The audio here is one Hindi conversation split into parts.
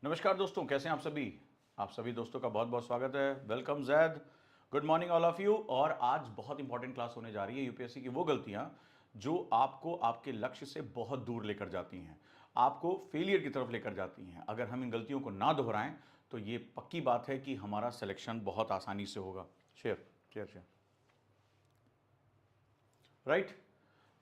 नमस्कार दोस्तों, कैसे हैं आप सभी दोस्तों का बहुत बहुत स्वागत है। Welcome Zaid, good morning all of you. और आज बहुत इंपॉर्टेंट क्लास होने जा रही है। यूपीएससी की वो गलतियां जो आपको आपके लक्ष्य से बहुत दूर लेकर जाती हैं, आपको फेलियर की तरफ लेकर जाती हैं। अगर हम इन गलतियों को ना दोहराएं तो ये पक्की बात है कि हमारा सिलेक्शन बहुत आसानी से होगा। Share share share right.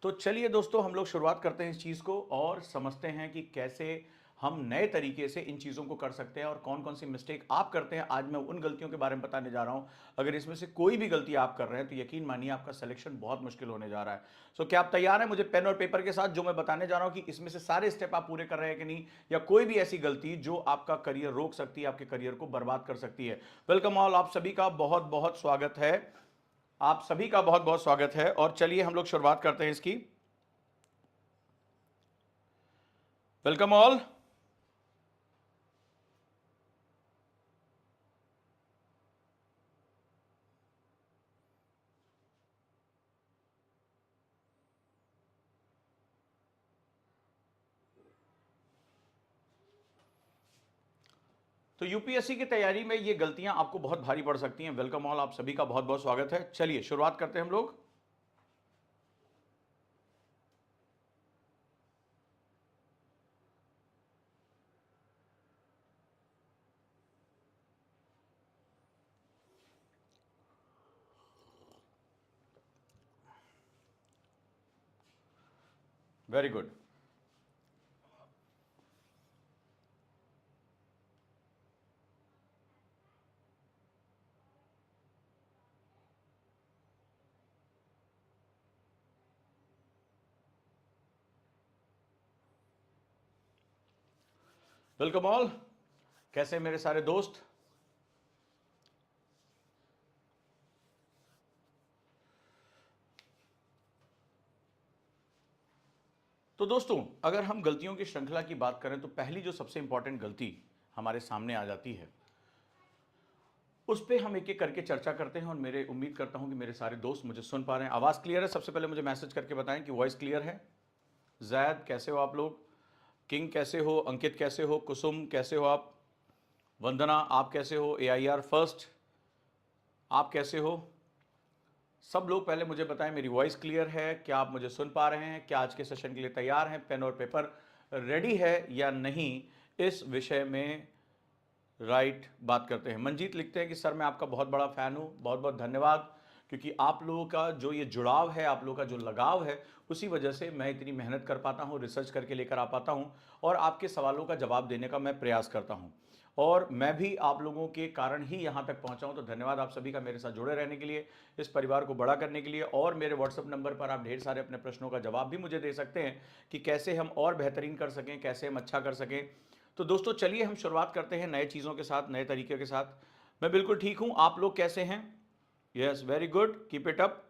तो चलिए दोस्तों, हम लोग शुरुआत करते हैं इस चीज़ को और समझते हैं कि कैसे हम नए तरीके से इन चीज़ों को कर सकते हैं और कौन कौन सी मिस्टेक आप करते हैं। आज मैं उन गलतियों के बारे में बताने जा रहा हूं। अगर इसमें से कोई भी गलती आप कर रहे हैं तो यकीन मानिए आपका सिलेक्शन बहुत मुश्किल होने जा रहा है। सो क्या आप तैयार हैं मुझे पेन और पेपर के साथ जो मैं बताने जा रहा हूं कि इसमें से सारे स्टेप आप पूरे कर रहे हैं कि नहीं, या कोई भी ऐसी गलती जो आपका करियर रोक सकती है, आपके करियर को बर्बाद कर सकती है। वेलकम ऑल, आप सभी का बहुत बहुत स्वागत है। आप सभी का बहुत बहुत स्वागत है और चलिए हम लोग शुरुआत करते हैं इसकी। Welcome all. तो यूपीएससी की तैयारी में ये गलतियां आपको बहुत भारी पड़ सकती हैं। वेलकम ऑल, आप सभी का बहुत बहुत स्वागत है। चलिए शुरुआत करते हैं हम लोग। Very good. वेलकम ऑल, कैसे हैं मेरे सारे दोस्त। तो दोस्तों, अगर हम गलतियों की श्रृंखला की बात करें तो पहली जो सबसे इंपॉर्टेंट गलती हमारे सामने आ जाती है उस पर हम एक एक करके चर्चा करते हैं। और मेरे उम्मीद करता हूं कि मेरे सारे दोस्त मुझे सुन पा रहे हैं। आवाज़ क्लियर है? सबसे पहले मुझे मैसेज करके बताएं कि वॉइस क्लियर है। जैद कैसे हो आप लोग? किंग कैसे हो? अंकित कैसे हो? कुसुम कैसे हो आप? वंदना आप कैसे हो? AIR फर्स्ट आप कैसे हो? सब लोग पहले मुझे बताएं मेरी वॉइस क्लियर है? क्या आप मुझे सुन पा रहे हैं? क्या आज के सेशन के लिए तैयार हैं? पेन और पेपर रेडी है या नहीं, इस विषय में राइट बात करते हैं। मंजीत लिखते हैं कि सर मैं आपका बहुत बड़ा फ़ैन हूँ। बहुत बहुत धन्यवाद, क्योंकि आप लोगों का जो ये जुड़ाव है, आप लोगों का जो लगाव है, उसी वजह से मैं इतनी मेहनत कर पाता हूँ, रिसर्च करके लेकर आ पाता हूँ और आपके सवालों का जवाब देने का मैं प्रयास करता हूँ। और मैं भी आप लोगों के कारण ही यहाँ तक पहुँचा हूँ। तो धन्यवाद आप सभी का मेरे साथ जुड़े रहने के लिए, इस परिवार को बड़ा करने के लिए। और मेरे व्हाट्सअप नंबर पर आप ढेर सारे अपने प्रश्नों का जवाब भी मुझे दे सकते हैं कि कैसे हम और बेहतरीन कर सकें, कैसे हम अच्छा कर सकें। तो दोस्तों चलिए हम शुरुआत करते हैं नए चीज़ों के साथ, नए तरीके के साथ। मैं बिल्कुल ठीक हूँ, आप लोग कैसे हैं? Yes, very good, keep it up.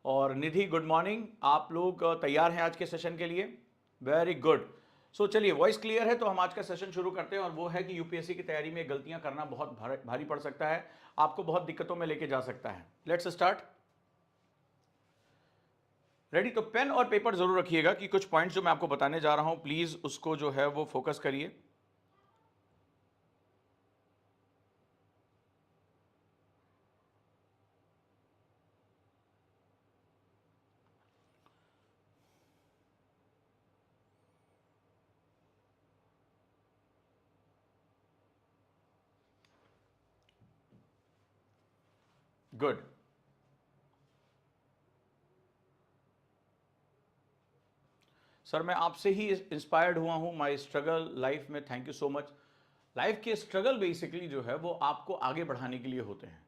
और निधि गुड मॉर्निंग, आप लोग तैयार हैं आज के सेशन के लिए? Very good. सो चलिए, वॉइस क्लियर है तो हम आज का सेशन शुरू करते हैं। और वो है कि यूपीएससी की तैयारी में गलतियां करना बहुत भारी पड़ सकता है, आपको बहुत दिक्कतों में लेके जा सकता है। Let's start. रेडी? तो पेन और पेपर जरूर रखिएगा कि कुछ पॉइंट्स जो मैं आपको बताने जा रहा हूं प्लीज उसको जो है वो फोकस करिए। गुड। सर मैं आपसे ही इंस्पायर्ड हुआ हूँ, माई स्ट्रगल लाइफ में। Thank you so much. Life के स्ट्रगल बेसिकली जो है वो आपको आगे बढ़ाने के लिए होते हैं।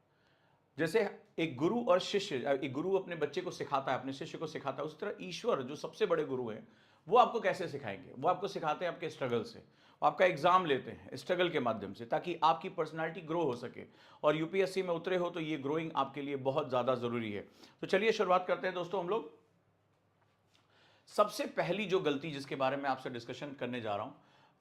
जैसे एक गुरु और शिष्य, एक गुरु अपने बच्चे को सिखाता है, अपने शिष्य को सिखाता है, उसी तरह ईश्वर जो सबसे बड़े गुरु हैं वो आपको कैसे सिखाएंगे? वो आपको सिखाते हैं आपके स्ट्रगल से। वो आपका एग्जाम लेते हैं स्ट्रगल के माध्यम से, ताकि आपकी पर्सनालिटी ग्रो हो सके। और यूपीएससी में उतरे हो तो ये ग्रोइंग आपके लिए बहुत ज़्यादा ज़रूरी है। तो चलिए शुरुआत करते हैं दोस्तों हम लोग। सबसे पहली जो गलती जिसके बारे में आपसे डिस्कशन करने जा रहा हूं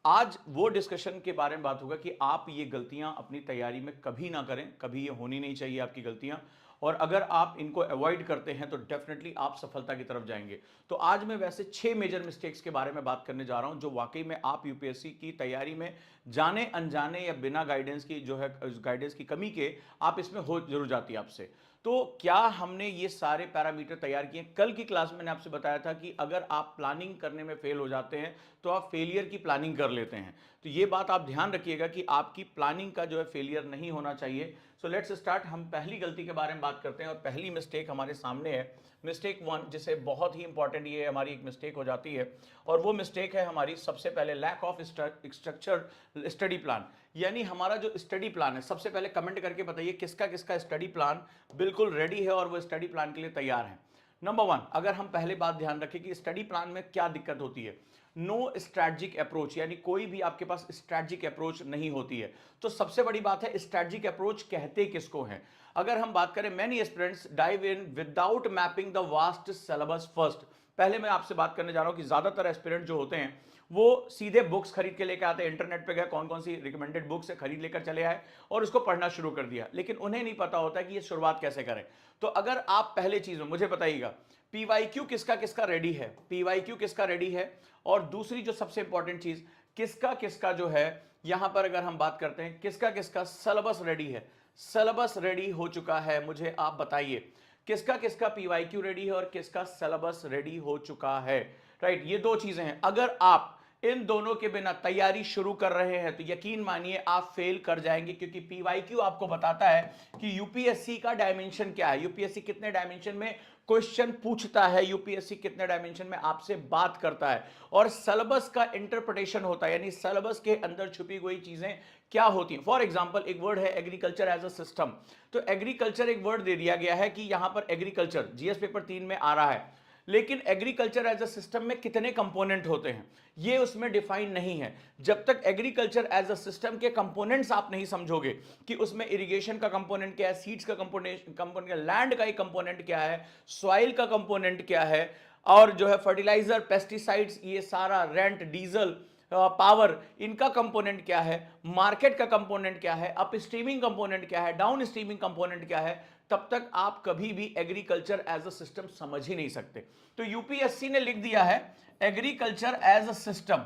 आज, वो डिस्कशन के बारे में बात होगा कि आप ये गलतियां अपनी तैयारी में कभी ना करें, कभी ये होनी नहीं चाहिए आपकी गलतियां। और अगर आप इनको अवॉइड करते हैं तो डेफिनेटली आप सफलता की तरफ जाएंगे। तो आज मैं वैसे 6 मेजर मिस्टेक्स के बारे में बात करने जा रहा हूं जो वाकई में आप यूपीएससी की तैयारी में जाने अनजाने या बिना गाइडेंस की जो है गाइडेंस की कमी के आप इसमें हो जरूर जाती है आपसे। तो क्या हमने ये सारे पैरामीटर तैयार किए? कल की क्लास में मैंने आपसे बताया था कि अगर आप प्लानिंग करने में फेल हो जाते हैं तो आप फेलियर की प्लानिंग कर लेते हैं। तो ये बात आप ध्यान रखिएगा कि आपकी प्लानिंग का जो है फेलियर नहीं होना चाहिए। So let's start. हम पहली गलती के बारे में बात करते हैं और पहली मिस्टेक हमारे सामने है, मिस्टेक 1, जिसे बहुत ही इंपॉर्टेंट ये हमारी एक मिस्टेक हो जाती है और वो मिस्टेक है हमारी सबसे पहले lack of structure study plan. यानी हमारा जो स्टडी प्लान है, सबसे पहले कमेंट करके बताइए किसका किसका स्टडी प्लान बिल्कुल रेडी है और वो स्टडी प्लान के लिए तैयार है। नंबर 1, अगर हम पहले बात ध्यान रखें कि स्टडी प्लान में क्या दिक्कत होती है, नो स्ट्रैटेजिक अप्रोच, यानी कोई भी आपके पास स्ट्रैटेजिक अप्रोच नहीं होती है। तो सबसे बड़ी बात है स्ट्रैटेजिक अप्रोच कहते किसको है? अगर हम बात करें, many aspirants dive in without mapping the vast syllabus first. पहले मैं आपसे बात करने जा रहा हूं कि ज्यादातर एस्पिरेंट जो होते हैं वो सीधे बुक्स खरीद के लेकर आते हैं, इंटरनेट पे गए कौन कौन सी रिकमेंडेड बुक्स है खरीद लेकर चले आए और उसको पढ़ना शुरू कर दिया, लेकिन उन्हें नहीं पता होता कि ये शुरुआत कैसे करें। तो अगर आप पहले चीज में मुझे बताइएगा पीवाईक्यू किसका किसका रेडी है, पीवाईक्यू किसका रेडी है, और दूसरी जो सबसे इंपॉर्टेंट चीज किसका किसका जो है यहां पर अगर हम बात करते हैं किसका किसका सिलेबस रेडी है, सिलेबस रेडी हो चुका है, मुझे आप बताइए किसका किसका पीवाईक्यू रेडी है और किसका सिलेबस रेडी हो चुका है। राइट, ये दो चीजें हैं। अगर आप इन दोनों के बिना तैयारी शुरू कर रहे हैं तो यकीन मानिए आप फेल कर जाएंगे, क्योंकि पीवाईक्यू आपको बताता है कि यूपीएससी का डायमेंशन क्या है, यूपीएससी कितने डायमेंशन में क्वेश्चन पूछता है, यूपीएससी कितने डायमेंशन में आपसे बात करता है, और सिलेबस का इंटरप्रिटेशन होता है, यानी सिलेबस के अंदर छुपी हुई चीजें क्या होती हैं। फॉर एग्जांपल एक वर्ड है एग्रीकल्चर एज अ सिस्टम। तो एग्रीकल्चर एक वर्ड दे दिया गया है कि यहां पर एग्रीकल्चर जीएस पेपर 3 में आ रहा है, लेकिन एग्रीकल्चर एज अ सिस्टम में कितने कंपोनेंट होते हैं ये उसमें डिफाइन नहीं है। जब तक एग्रीकल्चर एज अ सिस्टम के कंपोनेंट्स आप नहीं समझोगे कि उसमें इरिगेशन का कंपोनेंट क्या है, सीड्स का कंपोनेंट, लैंड का एक कंपोनेंट क्या है, सॉइल का कंपोनेंट क्या है, और जो है फर्टिलाइजर, पेस्टिसाइड्स, ये सारा रेंट, डीजल, पावर, इनका कंपोनेंट क्या है, मार्केट का कंपोनेंट क्या है, अप स्ट्रीमिंग कंपोनेंट क्या है, डाउन स्ट्रीमिंग कंपोनेंट क्या है, तब तक आप कभी भी एग्रीकल्चर एज अ सिस्टम समझ ही नहीं सकते। तो यूपीएससी ने लिख दिया है agriculture as a system,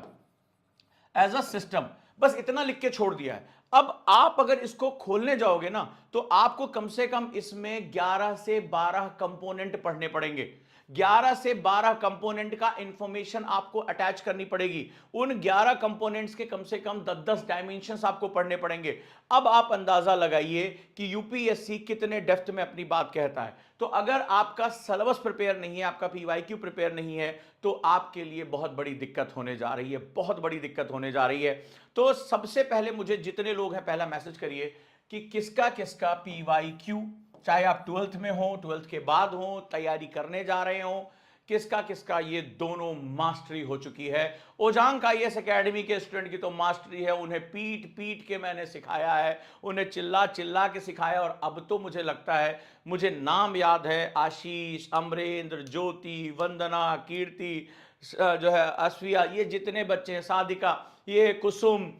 as a system, बस इतना लिख के छोड़ दिया है। अब आप अगर इसको खोलने जाओगे ना तो आपको कम से कम इसमें 11 से 12 कंपोनेंट पढ़ने पड़ेंगे, 11 से 12 कंपोनेंट का इंफॉर्मेशन आपको अटैच करनी पड़ेगी, उन 11 कंपोनेंट्स के कम से कम 10-10 डायमेंशंस आपको पढ़ने पड़ेंगे। अब आप अंदाजा लगाइए कि यूपीएससी कितने डेप्थ में अपनी बात कहता है। तो अगर आपका सिलेबस प्रिपेयर नहीं है, आपका पीवाईक्यू प्रिपेयर नहीं है, तो आपके लिए बहुत बड़ी दिक्कत होने जा रही है, बहुत बड़ी दिक्कत होने जा रही है। तो सबसे पहले मुझे जितने लोग हैं पहला मैसेज करिए कि किसका किसका पीवाईक्यू, चाहे आप 12th में हो, 12th के बाद हो, तैयारी करने जा रहे हो, किसका किसका ये दोनों मास्टरी हो चुकी है। ओजांग आईएएस एकेडमी के स्टूडेंट की तो मास्टरी है, उन्हें पीट पीट के मैंने सिखाया है, उन्हें चिल्ला चिल्ला के सिखाया, और अब तो मुझे लगता है मुझे नाम याद है, आशीष, अमरेंद्र, ज्योति, वंदना, कीर्ति, जो है अस्विया, ये जितने बच्चे हैं, साधिका, ये कुसुम,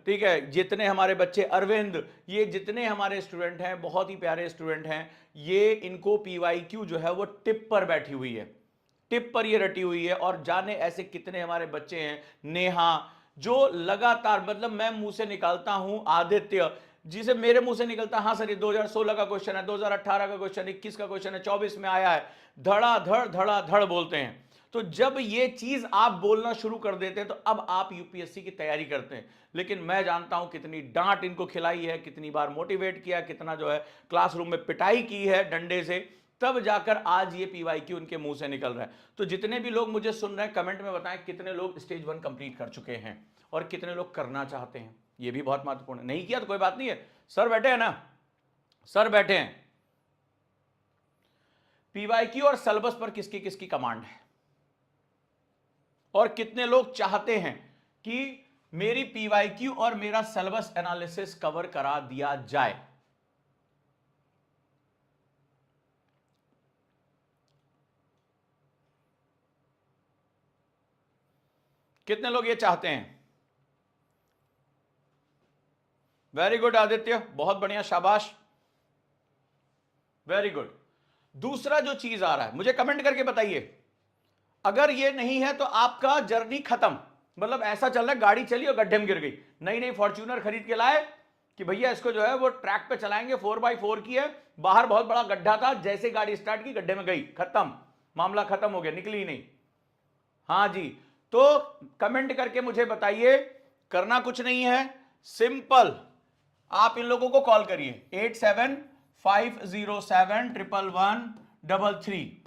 ठीक है, जितने हमारे बच्चे, अरविंद, ये जितने हमारे स्टूडेंट हैं, बहुत ही प्यारे स्टूडेंट हैं, ये इनको पीवाईक्यू जो है वो टिप पर बैठी हुई है, टिप पर ये रटी हुई है। और जाने ऐसे कितने हमारे बच्चे हैं, नेहा, जो लगातार, मतलब मैं मुंह से निकालता हूं, आदित्य, जिसे मेरे मुंह से निकलता, हाँ सर ये 2016 का क्वेश्चन है, 2018 का क्वेश्चन, 21 का क्वेश्चन है, 24 में आया है, धड़ा धड़ बोलते हैं। तो जब ये चीज आप बोलना शुरू कर देते हैं तो अब आप यूपीएससी की तैयारी करते हैं। लेकिन मैं जानता हूं कितनी डांट इनको खिलाई है, कितनी बार मोटिवेट किया, कितना जो है क्लासरूम में पिटाई की है डंडे से, तब जाकर आज ये पीवाईक्यू उनके मुंह से निकल रहा है। तो जितने भी लोग मुझे सुन रहे हैं कमेंट में बताएं कितने लोग स्टेज 1 कंप्लीट कर चुके हैं और कितने लोग करना चाहते हैं, ये भी बहुत महत्वपूर्ण है। नहीं किया तो कोई बात नहीं है, सर बैठे हैं ना, सर बैठे हैं। पीवाईक्यू और सिलेबस पर किसकी किसकी कमांड है और कितने लोग चाहते हैं कि मेरी पीवाईक्यू और मेरा सिलेबस एनालिसिस कवर करा दिया जाए? कितने लोग ये चाहते हैं? वेरी गुड आदित्य, बहुत बढ़िया, शाबाश। Very good. दूसरा जो चीज आ रहा है, मुझे कमेंट करके बताइए, अगर ये नहीं है तो आपका जर्नी खत्म। मतलब ऐसा चल रहा है, गाड़ी चली और गड्ढे में गिर गई, नई नई फॉर्च्यूनर खरीद के लाए कि भैया इसको जो है वो ट्रैक पे चलाएंगे, 4x4 की है, बाहर बहुत बड़ा गड्ढा था, जैसे गाड़ी स्टार्ट की गड्ढे में गई, खत्म, मामला खत्म हो गया, निकली ही नहीं। हाँ जी, तो कमेंट करके मुझे बताइए, करना कुछ नहीं है, सिंपल, आप इन लोगों को कॉल करिए 8750711133,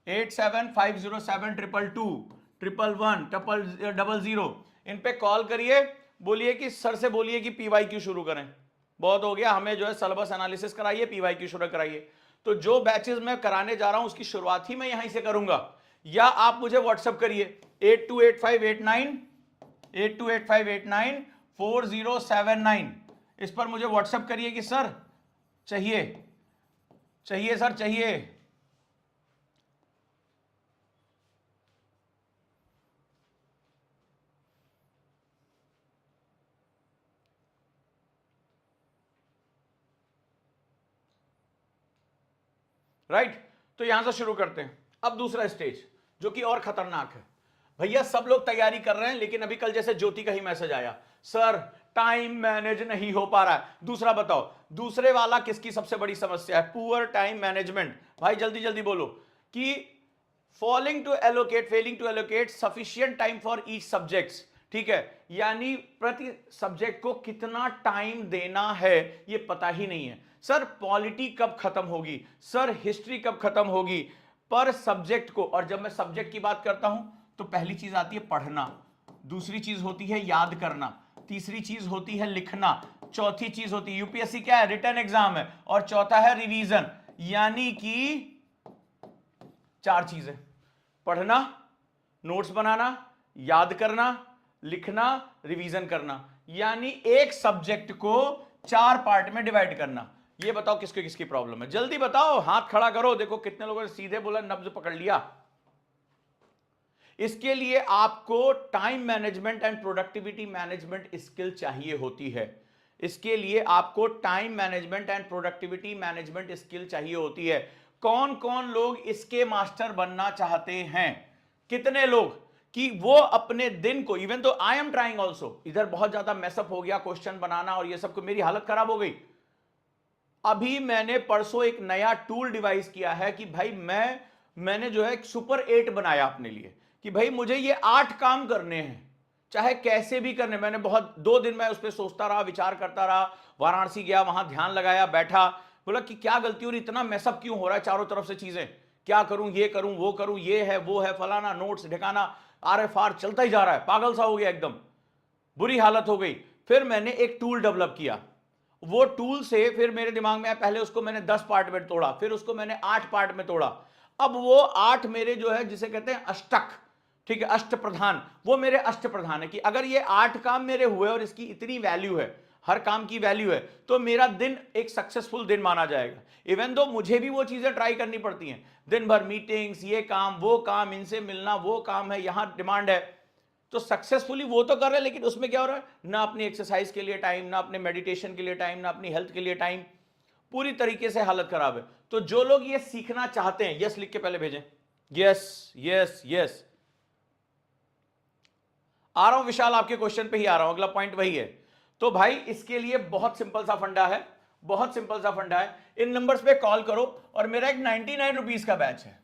875072221100, इन पे कॉल करिए, बोलिए कि सर से बोलिए कि पीवाईक्यू शुरू करें, बहुत हो गया, हमें जो है सिलेबस एनालिसिस कराइए, पीवाईक्यू शुरू कराइए। तो जो बैचेस मैं कराने जा रहा हूं उसकी शुरुआत ही मैं यहीं से करूंगा, या आप मुझे व्हाट्सएप करिए 828589 इस पर मुझे व्हाट्सएप करिए कि सर चाहिए, चाहिए सर चाहिए। राइट, तो यहां से शुरू करते हैं। अब दूसरा स्टेज जो कि और खतरनाक है, भैया सब लोग तैयारी कर रहे हैं, लेकिन अभी कल जैसे ज्योति का ही मैसेज आया, सर टाइम मैनेज नहीं हो पा रहा है। दूसरा बताओ, दूसरे वाला किसकी सबसे बड़ी समस्या है? Poor time management. भाई जल्दी जल्दी बोलो कि failing to allocate sufficient time for each subjects, ठीक है, यानी प्रति सब्जेक्ट को कितना टाइम देना है ये पता ही नहीं है। सर पॉलिटी कब खत्म होगी, सर हिस्ट्री कब खत्म होगी, पर सब्जेक्ट को। और जब मैं सब्जेक्ट की बात करता हूं तो पहली चीज आती है पढ़ना, दूसरी चीज होती है याद करना, तीसरी चीज होती है लिखना, चौथी चीज होती है यूपीएससी क्या है, रिटन एग्जाम है, और चौथा है रिवीजन। यानी कि 4 चीजें, पढ़ना, नोट्स बनाना, याद करना, लिखना, रिवीजन करना, यानी एक सब्जेक्ट को 4 पार्ट में डिवाइड करना। ये बताओ किसको किसकी प्रॉब्लम है, जल्दी बताओ, हाथ खड़ा करो, देखो कितने लोगों ने सीधे बोला, नब्ज पकड़ लिया। इसके लिए आपको time management and productivity management skill चाहिए होती है। इसके लिए आपको time management and productivity management skill चाहिए होती है। कौन कौन लोग इसके मास्टर बनना चाहते हैं? कितने लोग कि वो अपने दिन को, इवन तो आई एम ट्राइंग ऑल्सो, इधर बहुत ज्यादा मैसअप हो गया, क्वेश्चन बनाना और ये सब को, मेरी हालत खराब हो गई। अभी मैंने परसों एक नया टूल डिवाइस किया है कि भाई मैंने जो है एक सुपर 8 बनाया अपने लिए कि भाई मुझे ये 8 काम करने हैं, चाहे कैसे भी करने। मैंने बहुत 2 दिन मैं उस पर सोचता रहा, विचार करता रहा, वाराणसी गया, वहां ध्यान लगाया, बैठा, बोला कि क्या गलती हो रही, इतना मैसअप क्यों हो रहा है चारों तरफ से चीजें, क्या करूं, ये करूं, वो करूं, ये है वो है, फलाना, नोट्स ढिकाना, RFR चलता ही जा रहा है, पागल सा हो गया, एकदम बुरी हालत हो गई। फिर मैंने एक टूल डेवलप किया, वो टूल से फिर मेरे दिमाग में आया, पहले उसको मैंने 10 पार्ट में तोड़ा, फिर उसको मैंने 8 पार्ट में तोड़ा। अब वो 8 मेरे जो है जिसे कहते हैं अष्टक, ठीक है, अष्ट प्रधान, वो मेरे अष्ट प्रधान है कि अगर ये 8 काम मेरे हुए और इसकी इतनी वैल्यू है, हर काम की वैल्यू है, तो मेरा दिन एक सक्सेसफुल दिन माना जाएगा। इवन दो मुझे भी वो चीजें ट्राई करनी पड़ती हैं, दिन भर मीटिंग्स, ये काम वो काम, इनसे मिलना, वो काम है, यहां डिमांड है, तो सक्सेसफुली वो तो कर रहे हैं, लेकिन उसमें क्या हो रहा है, ना अपनी एक्सरसाइज के लिए टाइम, ना अपने मेडिटेशन के लिए टाइम, ना अपनी हेल्थ के लिए टाइम, पूरी तरीके से हालत खराब है। तो जो लोग ये सीखना चाहते हैं, यस लिख के पहले भेजें, यस यस यस। आ रहा हूं विशाल, आपके क्वेश्चन पे ही आ रहा हूं, अगला पॉइंट वही है। तो भाई इसके लिए बहुत सिंपल सा फंडा है, बहुत सिंपल सा फंडा है, इन नंबर्स पे कॉल करो। और मेरा एक 99 रुपीज का बैच है,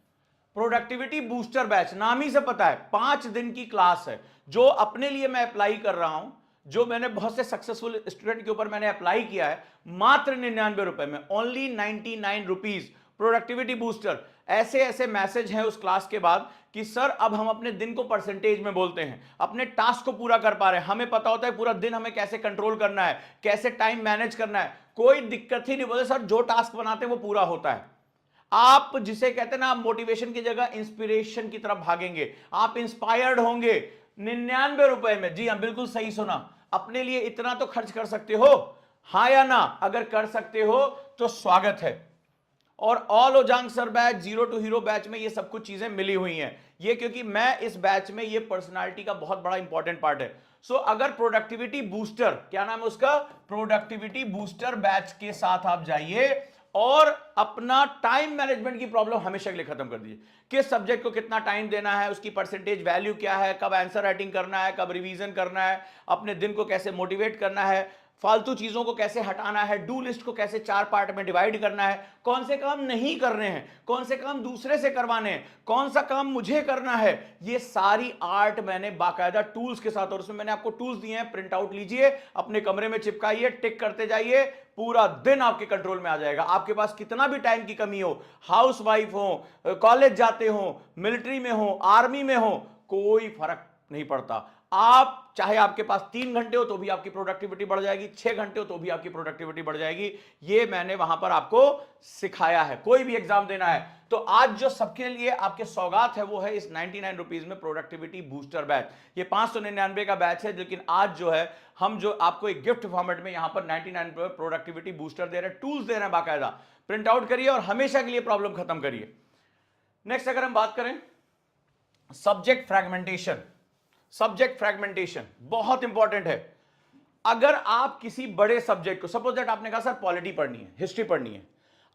प्रोडक्टिविटी बूस्टर बैच, नाम ही से पता है, 5 दिन की क्लास है, जो अपने लिए मैं अप्लाई कर रहा हूं, जो मैंने बहुत से सक्सेसफुल स्टूडेंट के ऊपर मैंने अप्लाई किया है, मात्र 99 रुपए में, ओनली 99 रुपीज, प्रोडक्टिविटी बूस्टर। ऐसे ऐसे मैसेज हैं उस क्लास के बाद कि सर अब हम अपने दिन को परसेंटेज में बोलते हैं, अपने टास्क को पूरा कर पा रहे हैं, हमें पता होता है पूरा दिन हमें कैसे कंट्रोल करना है, कैसे टाइम मैनेज करना है, कोई दिक्कत ही नहीं। बोले सर जो टास्क बनाते हैं वो पूरा होता है। आप जिसे कहते हैं ना, आप मोटिवेशन की जगह इंस्पिरेशन की तरफ भागेंगे, आप इंस्पायर्ड होंगे 99 रुपए में। जी हाँ, बिल्कुल सही सुना, अपने लिए इतना तो खर्च कर सकते हो, हाँ या ना? अगर कर सकते हो तो स्वागत है। और all Ojaank sir batch, zero to hero batch में ये सब कुछ चीजें मिली हुई हैं, ये क्योंकि मैं इस बैच में, ये पर्सनालिटी का बहुत बड़ा इंपॉर्टेंट पार्ट है। सो अगर प्रोडक्टिविटी बूस्टर, क्या नाम है उसका, प्रोडक्टिविटी बूस्टर बैच के साथ आप जाइए, और अपना टाइम मैनेजमेंट की प्रॉब्लम हमेशा के लिए खत्म कर दीजिए। किस सब्जेक्ट को कितना टाइम देना है, उसकी परसेंटेज वैल्यू क्या है, कब आंसर राइटिंग करना है, कब रिवीजन करना है, अपने दिन को कैसे मोटिवेट करना है, फालतू चीजों को कैसे हटाना है, डू लिस्ट को कैसे 4 पार्ट में डिवाइड करना है, कौन से काम नहीं करने हैं, कौन से काम दूसरे से करवाने हैं, कौन सा काम मुझे करना है, ये सारी आर्ट मैंने बाकायदा टूल्स के साथ, और उसमें मैंने आपको टूल्स दिए हैं, प्रिंट आउट लीजिए, अपने कमरे में चिपकाइए, टिक करते जाइए, पूरा दिन आपके कंट्रोल में आ जाएगा। आपके पास कितना भी टाइम की कमी हो, हाउस वाइफ हो, कॉलेज जाते हो, मिलिट्री में हो, आर्मी में हो, कोई फर्क नहीं पड़ता। आप चाहे आपके पास 3 घंटे हो तो भी आपकी प्रोडक्टिविटी बढ़ जाएगी, 6 घंटे हो तो भी आपकी प्रोडक्टिविटी बढ़ जाएगी। ये मैंने वहां पर आपको सिखाया है। कोई भी एग्जाम देना है तो आज जो सबके लिए आपके सौगात है वो है इस 99 रुपीज में प्रोडक्टिविटी बूस्टर बैच। ये 599 का बैच है, लेकिन आज जो है हम जो आपको एक गिफ्ट फॉर्मेट में यहां पर 99 रुपए प्रोडक्टिविटी बूस्टर दे रहे हैं, टूल्स दे रहे हैं बाकायदा। प्रिंट आउट करिए और हमेशा के लिए प्रॉब्लम खत्म करिए। नेक्स्ट अगर हम बात करें सब्जेक्ट फ्रैगमेंटेशन, सब्जेक्ट फ्रैगमेंटेशन बहुत इंपॉर्टेंट है। अगर आप किसी बड़े सब्जेक्ट को, सपोज दैट आपने कहा सर पॉलिटी पढ़नी है, हिस्ट्री पढ़नी है,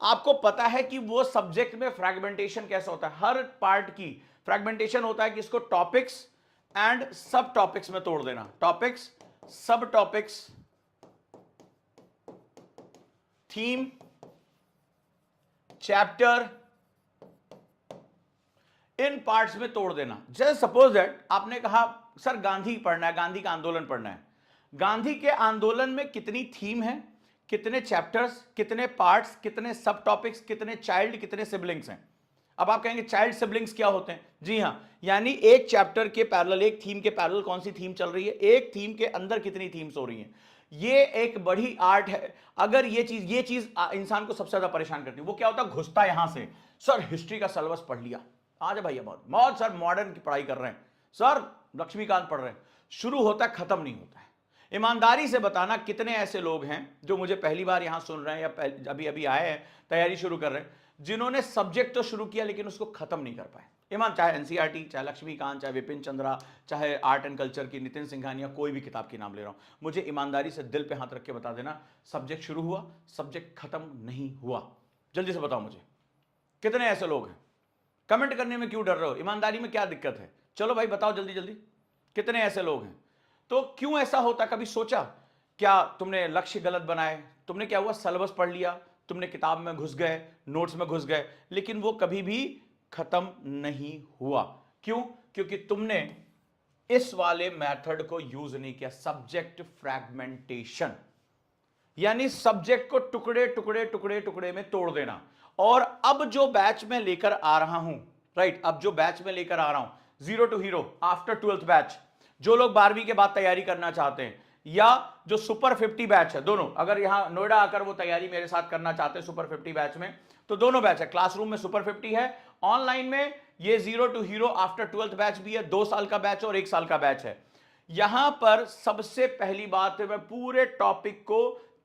आपको पता है कि वो सब्जेक्ट में फ्रैगमेंटेशन कैसा होता है, हर पार्ट की फ्रैगमेंटेशन होता है कि इसको टॉपिक्स एंड सब टॉपिक्स में तोड़ देना, टॉपिक्स, सब टॉपिक्स, थीम, चैप्टर, इन पार्ट्स में तोड़ देना। जैसे सपोज दैट आपने कहा सर गांधी पढ़ना है, गांधी का आंदोलन पढ़ना है, गांधी के आंदोलन में कितनी थीम है, कितने चैप्टर्स, कितने पार्ट्स, कितने सब टॉपिक्स, कितने चाइल्ड, कितने सिबलिंग्स हैं। अब आप कहेंगे चाइल्ड सिबलिंग्स क्या होते हैं? जी हां, यानी एक चैप्टर के पैरेलल, एक थीम के पैरेलल कौन सी थीम चल रही है, एक थीम के अंदर कितनी थीम्स हो रही हैं। ये एक बड़ी आर्ट है। अगर ये चीज इंसान को सबसे ज्यादा परेशान करती है। वो क्या होता है, घुसता है यहां से, सर हिस्ट्री का सिलेबस पढ़ लिया, आज भैया बहुत बहुत सर मॉडर्न की पढ़ाई कर रहे हैं, सर लक्ष्मीकांत पढ़ रहे हैं, शुरू होता है खत्म नहीं होता है। ईमानदारी से बताना कितने ऐसे लोग हैं जो मुझे पहली बार यहां सुन रहे हैं या अभी अभी आए हैं, तैयारी शुरू कर रहे हैं, जिन्होंने सब्जेक्ट तो शुरू किया लेकिन उसको खत्म नहीं कर पाए। ईमान, चाहे एनसीईआरटी, चाहे लक्ष्मीकांत, चाहे विपिन चंद्रा, चाहे आर्ट एंड कल्चर की नितिन सिंघानिया, कोई भी किताब की नाम ले रहा हूं, मुझे ईमानदारी से दिल पे हाथ रख के बता देना, सब्जेक्ट शुरू हुआ, सब्जेक्ट खत्म नहीं हुआ। जल्दी से बताओ मुझे कितने ऐसे लोग हैं। कमेंट करने में क्यों डर रहे हो, ईमानदारी में क्या दिक्कत है? चलो भाई बताओ जल्दी जल्दी, कितने ऐसे लोग हैं? तो क्यों ऐसा होता, कभी सोचा? क्या तुमने लक्ष्य गलत बनाए? तुमने क्या हुआ, सिलेबस पढ़ लिया, तुमने किताब में घुस गए, नोट्स में घुस गए, लेकिन वो कभी भी खत्म नहीं हुआ। क्यों? क्योंकि तुमने इस वाले मेथड को यूज नहीं किया, सब्जेक्ट फ्रैगमेंटेशन, यानी सब्जेक्ट को टुकड़े टुकड़े टुकड़े टुकड़े में तोड़ देना। और अब जो बैच में लेकर आ रहा हूं, राइट, अब जो बैच में लेकर आ रहा हूं, zero to hero after 12th batch, जो लोग 12वीं के बाद तैयारी करना चाहते हैं, या जो सुपर 50 बैच है, दोनों, अगर यहां नोएडा आकर वो तैयारी मेरे साथ करना चाहते हैं सुपर 50 बैच में, तो दोनों बैच है, क्लासरूम में सुपर 50 है, ऑनलाइन में ये zero to hero after 12th batch भी है, 2 साल का बैच और 1 साल का बैच है। यहां पर सबसे पहली बात है, मैं पूरे टॉपिक को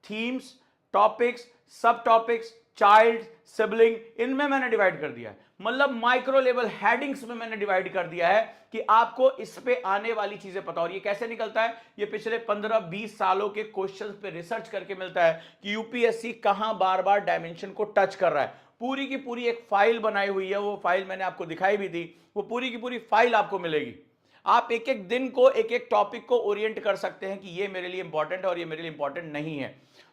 थीम्स, टॉपिक्स, सब टॉपिक्स, चाइल्ड, सिबलिंग, इनमें मैंने डिवाइड कर दिया है। मतलब माइक्रो लेवल हेडिंग्स में मैंने डिवाइड कर दिया है कि आपको इस पे आने वाली चीजें पता। और ये कैसे निकलता है? ये पिछले 15-20 सालों के क्वेश्चंस पे रिसर्च करके मिलता है कि यूपीएससी कहां बार बार डायमेंशन को टच कर रहा है। पूरी की पूरी एक फाइल बनाई हुई है, वो फाइल मैंने आपको दिखाई भी दी, वो पूरी की पूरी फाइल आपको मिलेगी। आप एक एक दिन को, एक एक टॉपिक को ओरिएंट कर सकते हैं कि ये मेरे लिए इंपॉर्टेंट है और ये मेरे लिए इंपॉर्टेंट नहीं है।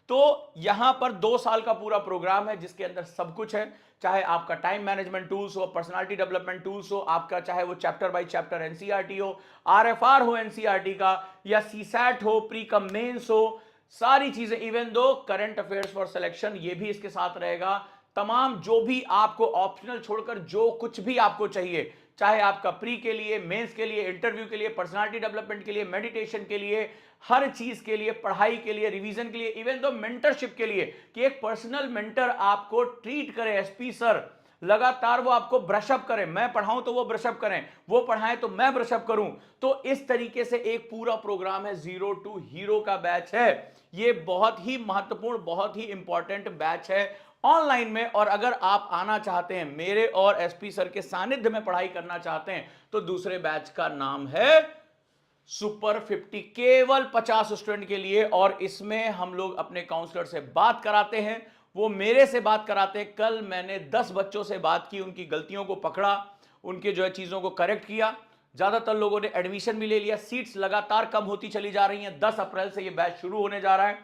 तो यहां पर 2 साल का पूरा प्रोग्राम है जिसके अंदर सब कुछ है, चाहे आपका टाइम मैनेजमेंट टूल्स हो, पर्सनालिटी डेवलपमेंट टूल्स हो, आपका चाहे वो चैप्टर बाय चैप्टर एनसीईआरटी हो, आरएफआर हो एनसीईआरटी का, या सीसैट हो, प्री कम मेंस हो, सारी चीजें, even though current affairs for selection ये भी इसके साथ रहेगा। तमाम जो भी आपको ऑप्शनल छोड़कर जो कुछ भी आपको चाहिए, चाहे आपका प्री के लिए, मेंस के लिए, इंटरव्यू के लिए, पर्सनालिटी डेवलपमेंट के लिए, मेडिटेशन के लिए, हर चीज के लिए, पढ़ाई के लिए, रिवीजन के लिए, इवन दो मेंटरशिप के लिए, कि एक पर्सनल मेंटर आपको ट्रीट करे, एसपी सर लगातार वो आपको ब्रशअप करें, मैं पढ़ाऊं तो वो ब्रशअप करें, वो पढ़ाएं तो मैं ब्रशअप करूं। तो इस तरीके से एक पूरा प्रोग्राम है, जीरो टू हीरो का बैच है। ये बहुत ही महत्वपूर्ण, बहुत ही इंपॉर्टेंट बैच है ऑनलाइन में। और अगर आप आना चाहते हैं, मेरे और एसपी सर के सानिध्य में पढ़ाई करना चाहते हैं, तो दूसरे बैच का नाम है सुपर 50, केवल 50 स्टूडेंट के लिए। और इसमें हम लोग अपने काउंसलर से बात कराते हैं, वो मेरे से बात कराते हैं। कल मैंने 10 बच्चों से बात की, उनकी गलतियों को पकड़ा, उनके जो है चीजों को करेक्ट किया। ज्यादातर लोगों ने एडमिशन भी ले लिया, सीट्स लगातार कम होती चली जा रही हैं। 10 अप्रैल से ये बैच शुरू होने जा रहा है।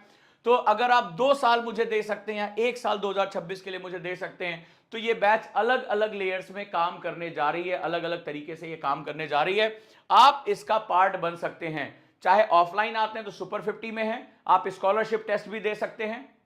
तो अगर आप 2 साल मुझे दे सकते हैं या 1 साल 2026 के लिए मुझे दे सकते हैं, तो ये बैच अलग अलग लेयर्स में काम करने जा रही है, अलग अलग तरीके से ये काम करने जा रही है। आप इसका पार्ट बन सकते हैं। चाहे ऑफलाइन आते हैं तो सुपर 50 में है, आप स्कॉलरशिप टेस्ट भी दे सकते हैं,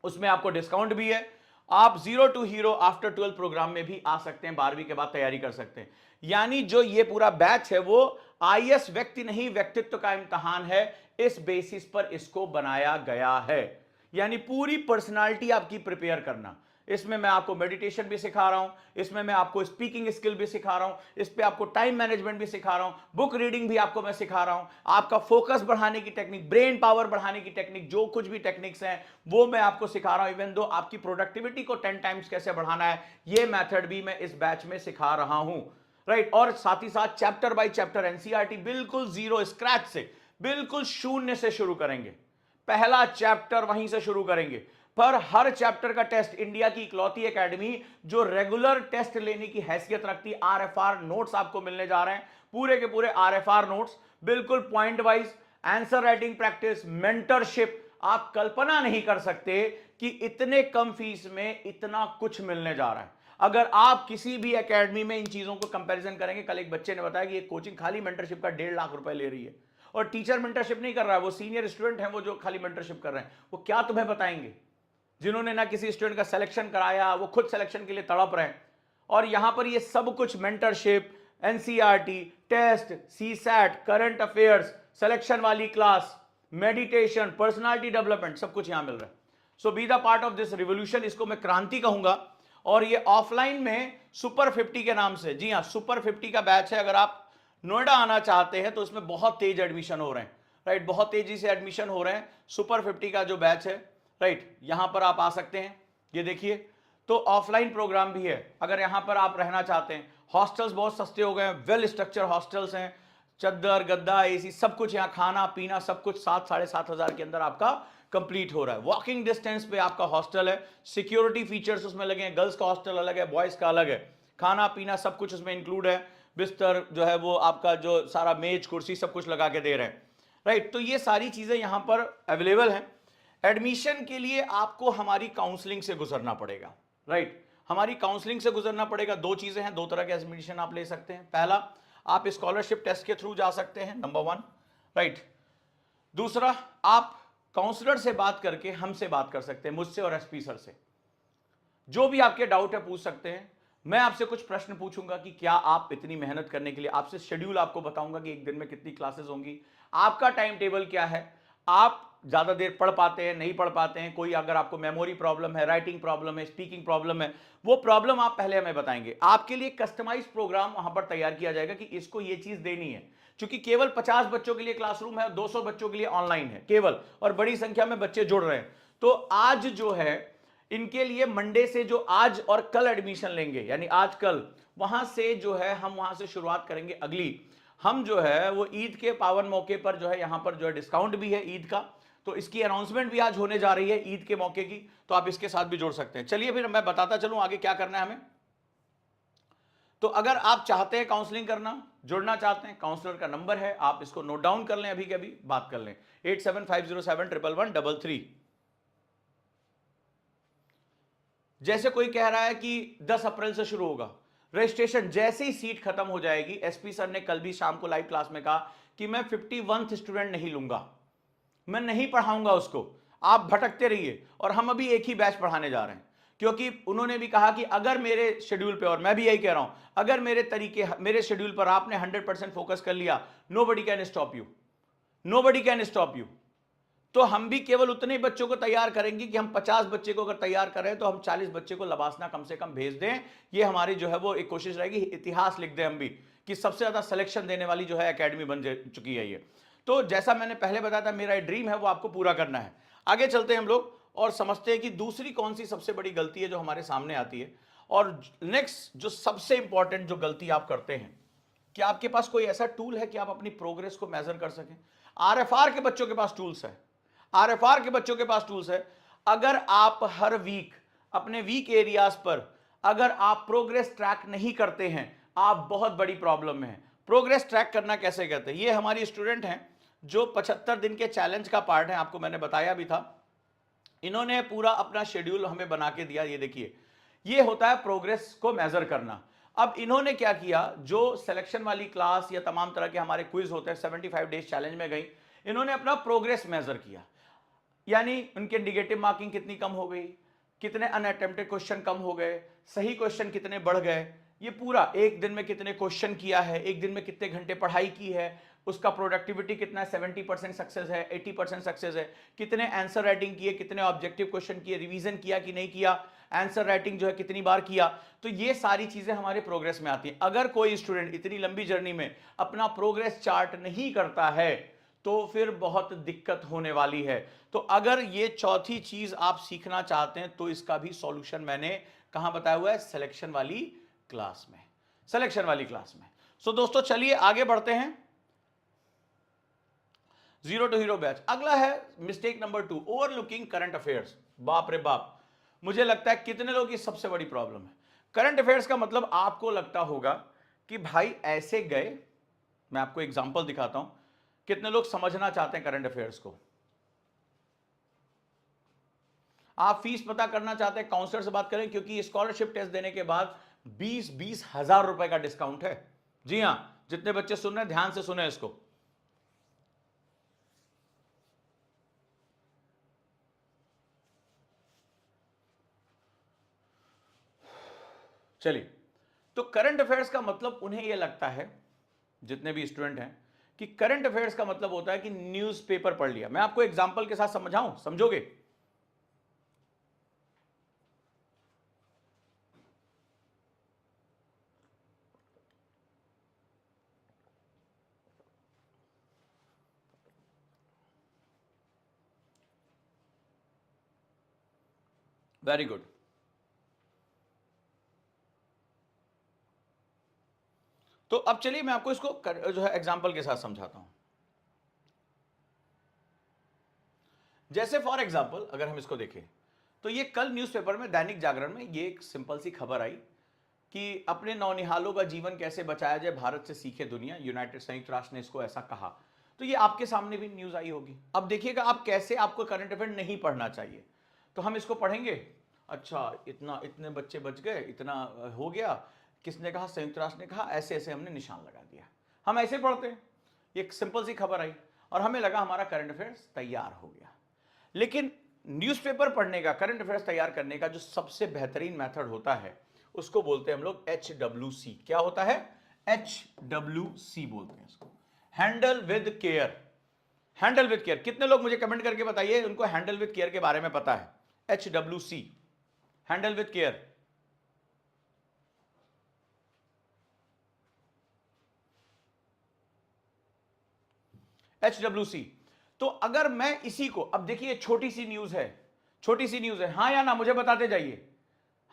उसमें आपको डिस्काउंट भी है। आप zero to hero after 12 programme में भी आ सकते हैं, 12वीं के बाद तैयारी कर सकते हैं। यानी जो ये पूरा बैच है वो आईएएस व्यक्ति नहीं, व्यक्तित्व का इम्तहान है। इस बेसिस पर इसको बनाया गया है, यानी पूरी पर्सनालिटी आपकी प्रिपेयर करना। इसमें मैं आपको मेडिटेशन भी सिखा रहा हूं, इसमें मैं आपको स्पीकिंग स्किल भी सिखा रहा हूं, इस पे आपको टाइम मैनेजमेंट भी सिखा रहा हूं, बुक रीडिंग भी आपको मैं सिखा रहा हूं, आपका फोकस बढ़ाने की टेक्निक, ब्रेन पावर बढ़ाने की टेक्निक, जो कुछ भी टेक्निक्स हैं वो मैं आपको सिखा रहा हूं। इवन दो आपकी प्रोडक्टिविटी को 10 टाइम्स कैसे बढ़ाना है, ये मेथड भी मैं इस बैच में सिखा रहा हूं, राइट। और साथ ही साथ चैप्टर बाय चैप्टर एनसीईआरटी बिल्कुल जीरो स्क्रैच से, बिल्कुल शून्य से शुरू करेंगे। पहला चैप्टर वहीं से शुरू करेंगे, पर हर चैप्टर का टेस्ट, इंडिया की इकलौती एकेडमी जो रेगुलर टेस्ट लेने की हैसियत रखती, आरएफआर नोट्स आपको मिलने जा रहे हैं, पूरे के पूरे आरएफआर नोट्स, बिल्कुल point wise, answer writing practice, mentorship. आप कल्पना नहीं कर सकते कि इतने कम फीस में इतना कुछ मिलने जा रहा है। अगर आप किसी भी एकेडमी में इन चीजों को कंपैरिजन करेंगे, कल एक बच्चे ने बताया कि ये कोचिंग खाली मेंटरशिप का 1.5 लाख रुपए ले रही है, और टीचर मेंटरशिप नहीं कर रहा है, वो सीनियर स्टूडेंट है वो जो खाली मेंटरशिप कर रहे हैं। वो क्या तुम्हें बताएंगे, जिन्होंने ना किसी स्टूडेंट का सिलेक्शन कराया, वो खुद सिलेक्शन के लिए तड़प रहे हैं। और यहां पर ये सब कुछ mentorship, NCERT test, CSAT, current affairs, selection वाली क्लास, मेडिटेशन, पर्सनालिटी डेवलपमेंट, सब कुछ यहां मिल रहा है। So be the part of this revolution, इसको मैं क्रांति कहूंगा। और ये ऑफलाइन में सुपर 50 के नाम से, जी हां, सुपर 50 का बैच है। अगर आप नोएडा आना चाहते हैं तो इसमें बहुत तेज एडमिशन हो रहे हैं, राइट, बहुत तेजी से एडमिशन हो रहे हैं। सुपर 50 का जो बैच है, राइट, यहां पर आप आ सकते हैं। ये देखिए, तो ऑफलाइन प्रोग्राम भी है। अगर यहां पर आप रहना चाहते हैं, हॉस्टल्स बहुत सस्ते हो गए हैं, वेल स्ट्रक्चर हॉस्टल्स हैं, चद्दर गद्दा एसी सब कुछ, यहाँ खाना पीना सब कुछ 7,000-7,500 के अंदर आपका कंप्लीट हो रहा है। वॉकिंग डिस्टेंस पे आपका हॉस्टल है, सिक्योरिटी फीचर्स उसमें लगे हैं, गर्ल्स का हॉस्टल अलग है, बॉयज का अलग है, खाना पीना सब कुछ उसमें इंक्लूड है, बिस्तर जो है वो आपका जो सारा मेज कुर्सी सब कुछ लगा के दे रहे हैं, राइट। तो ये सारी चीजें यहां पर अवेलेबल हैं। एडमिशन के लिए आपको हमारी काउंसलिंग से गुजरना पड़ेगा, राइट, हमारी काउंसलिंग से गुजरना पड़ेगा। दो चीजें हैं, दो तरह के एडमिशन आप ले सकते हैं। पहला, आप स्कॉलरशिप टेस्ट के थ्रू जा सकते हैं, नंबर 1, राइट। दूसरा, आप काउंसलर से बात करके हमसे बात कर सकते हैं, मुझसे और एसपी सर से। जो भी आपके डाउट है पूछ सकते हैं। मैं आपसे कुछ प्रश्न पूछूंगा कि क्या आप इतनी मेहनत करने के लिए, आपसे शेड्यूल आपको बताऊंगा कि एक दिन में कितनी क्लासेस होंगी, आपका टाइम टेबल क्या है, आप ज्यादा देर पढ़ पाते हैं नहीं पढ़ पाते हैं, कोई अगर आपको मेमोरी प्रॉब्लम है, राइटिंग प्रॉब्लम है, स्पीकिंग प्रॉब्लम है, वो प्रॉब्लम आप पहले हमें बताएंगे। आपके लिए कस्टमाइज प्रोग्राम वहां पर तैयार किया जाएगा कि इसको ये चीज देनी है। क्योंकि केवल 50 बच्चों के लिए क्लासरूम है, 200 बच्चों के लिए ऑनलाइन है केवल, और बड़ी संख्या में बच्चे जुड़ रहे हैं। तो आज जो है इनके लिए मंडे से जो आज और कल एडमिशन लेंगे, यानी आज कल, वहां से जो है हम वहां से शुरुआत करेंगे अगली। हम जो है वो ईद के पावन मौके पर जो है यहां पर जो है डिस्काउंट भी है ईद का, तो इसकी अनाउंसमेंट भी आज होने जा रही है ईद के मौके की, तो आप इसके साथ भी जुड़ सकते हैं। चलिए फिर मैं बताता चलूं आगे क्या करना है हमें। तो अगर आप चाहते हैं काउंसलिंग करना, जुड़ना चाहते हैं, काउंसलर का नंबर है, आप इसको नोट डाउन कर लें, अभी के अभी बात कर लें, 8750711133। जैसे कोई कह रहा है कि 10 अप्रैल से शुरू होगा रजिस्ट्रेशन, जैसे ही सीट खत्म हो जाएगी, एसपी सर ने कल भी शाम को लाइव क्लास में कहा कि मैं 51th स्टूडेंट नहीं लूंगा, मैं नहीं पढ़ाऊंगा उसको, आप भटकते रहिए। और हम अभी एक ही बैच पढ़ाने जा रहे हैं, क्योंकि उन्होंने भी कहा कि अगर मेरे शेड्यूल पे, और मैं भी यही कह रहा हूं, अगर मेरे तरीके, मेरे शेड्यूल पर आपने 100% फोकस कर लिया, nobody can stop you, nobody can stop you. तो हम भी केवल उतने बच्चों को तैयार करेंगे कि हम 50 बच्चे को अगर तैयार करें तो हम 40 बच्चे को लबासना कम से कम भेज दें। ये हमारी जो है वो एक कोशिश रहेगी, इतिहास लिख दें हम भी कि सबसे ज्यादा सिलेक्शन देने वाली जो है एकेडमी बन चुकी है ये। तो जैसा मैंने पहले बताया था, मेरा ड्रीम है वो आपको पूरा करना है। आगे चलते हैं हम लोग और समझते हैं कि दूसरी कौन सी सबसे बड़ी गलती है जो हमारे सामने आती है। और नेक्स्ट जो सबसे इंपॉर्टेंट जो गलती आप करते हैं, कि आपके पास कोई ऐसा टूल है कि आप अपनी प्रोग्रेस को मेजर कर सकें। आरएफआर के बच्चों के पास टूल्स है, आरएफआर के बच्चों के पास टूल्स है। अगर आप हर वीक अपने वीक एरियाज पर अगर आप प्रोग्रेस ट्रैक नहीं करते हैं, आप बहुत बड़ी प्रॉब्लम में हैं। प्रोग्रेस ट्रैक करना कैसे कहते हैं? ये हमारी स्टूडेंट हैं जो 75 दिन के चैलेंज का पार्ट है, आपको मैंने बताया भी था। इन्होंने पूरा अपना शेड्यूल हमें बना के दिया। ये देखिए, ये होता है प्रोग्रेस को मेजर करना। अब इन्होंने क्या किया, जो सिलेक्शन वाली क्लास या तमाम तरह के हमारे क्विज होते हैं, 75 डेज चैलेंज में गई, इन्होंने अपना प्रोग्रेस मेजर किया। यानी उनके निगेटिव मार्किंग कितनी कम हो गई, कितने अनअटेम्प्टेड क्वेश्चन कम हो गए, सही क्वेश्चन कितने बढ़ गए, ये पूरा एक दिन में कितने क्वेश्चन किया है, एक दिन में कितने घंटे पढ़ाई की है, उसका प्रोडक्टिविटी कितना है, 70% सक्सेस है, 80% सक्सेस है, कितने आंसर राइटिंग किए, कितने ऑब्जेक्टिव क्वेश्चन किए, रिवीजन किया कि नहीं किया, आंसर राइटिंग जो है कितनी बार किया। तो ये सारी चीजें हमारे प्रोग्रेस में आती हैं। अगर कोई स्टूडेंट इतनी लंबी जर्नी में अपना प्रोग्रेस चार्ट नहीं करता है तो फिर बहुत दिक्कत होने वाली है। तो अगर ये चौथी चीज आप सीखना चाहते हैं तो इसका भी सॉल्यूशन मैंने कहां बताया हुआ है, सिलेक्शन वाली क्लास में, सिलेक्शन वाली क्लास में। सो दोस्तों चलिए आगे बढ़ते हैं। Zero to hero batch. अगला है mistake number 2, overlooking current affairs. बाप रे बाप, मुझे लगता है कितने लोग की सबसे बड़ी प्रॉब्लम है करंट अफेयर्स का। मतलब आपको लगता होगा कि भाई ऐसे गए, मैं आपको एग्जांपल दिखाता हूं, कितने लोग समझना चाहते हैं करंट अफेयर्स को। आप फीस पता करना चाहते हैं, काउंसलर से बात करें, क्योंकि स्कॉलरशिप टेस्ट देने के बाद 20-20 हजार रुपए का डिस्काउंट है। जी हां, जितने बच्चे सुन रहे हैं ध्यान से सुने इसको। चलिए, तो करंट अफेयर्स का मतलब उन्हें यह लगता है, जितने भी स्टूडेंट हैं, कि करंट अफेयर्स का मतलब होता है कि न्यूज़पेपर पढ़ लिया। मैं आपको एग्जांपल के साथ समझाऊं, समझोगे? Very good. तो अब चलिए मैं आपको इसको जो है एग्जांपल के साथ समझाता हूं। जैसे फॉर एग्जांपल अगर हम इसको देखें तो ये कल न्यूज़पेपर में, दैनिक जागरण में, ये एक सिंपल सी खबर आई कि अपने नौनिहालों का जीवन कैसे बचाया जाए, भारत से सीखे दुनिया, यूनाइटेड संयुक्त राष्ट्र ने इसको ऐसा कहा। तो ये आपके सामने भी न्यूज़ आई होगी। अब देखिएगा आप कैसे आपको करंट अफेयर नहीं पढ़ना चाहिए। तो हम इसको पढ़ेंगे, अच्छा इतना, इतने बच्चे बच गए, इतना हो गया, किसने कहा, संयुक्त राष्ट्र ने कहा, ऐसे ऐसे हमने निशान लगा दिया। हम ऐसे पढ़ते हैं, एक सिंपल सी खबर आई और हमें लगा हमारा करंट अफेयर्स तैयार हो गया। लेकिन न्यूज़पेपर पढ़ने का, करंट अफेयर्स तैयार करने का जो सबसे बेहतरीन मेथड होता है उसको बोलते हैं हम लोग HWC। क्या होता है? HWC बोलते हैं इसको, handle with care. Handle with care. कितने लोग मुझे कमेंट करके बताइए उनको हैंडल विद केयर के बारे में पता है? HWC, handle with care. HWC। तो अगर मैं इसी को, अब देखिए छोटी सी न्यूज है, छोटी सी न्यूज है, हाँ या ना मुझे बताते जाइए,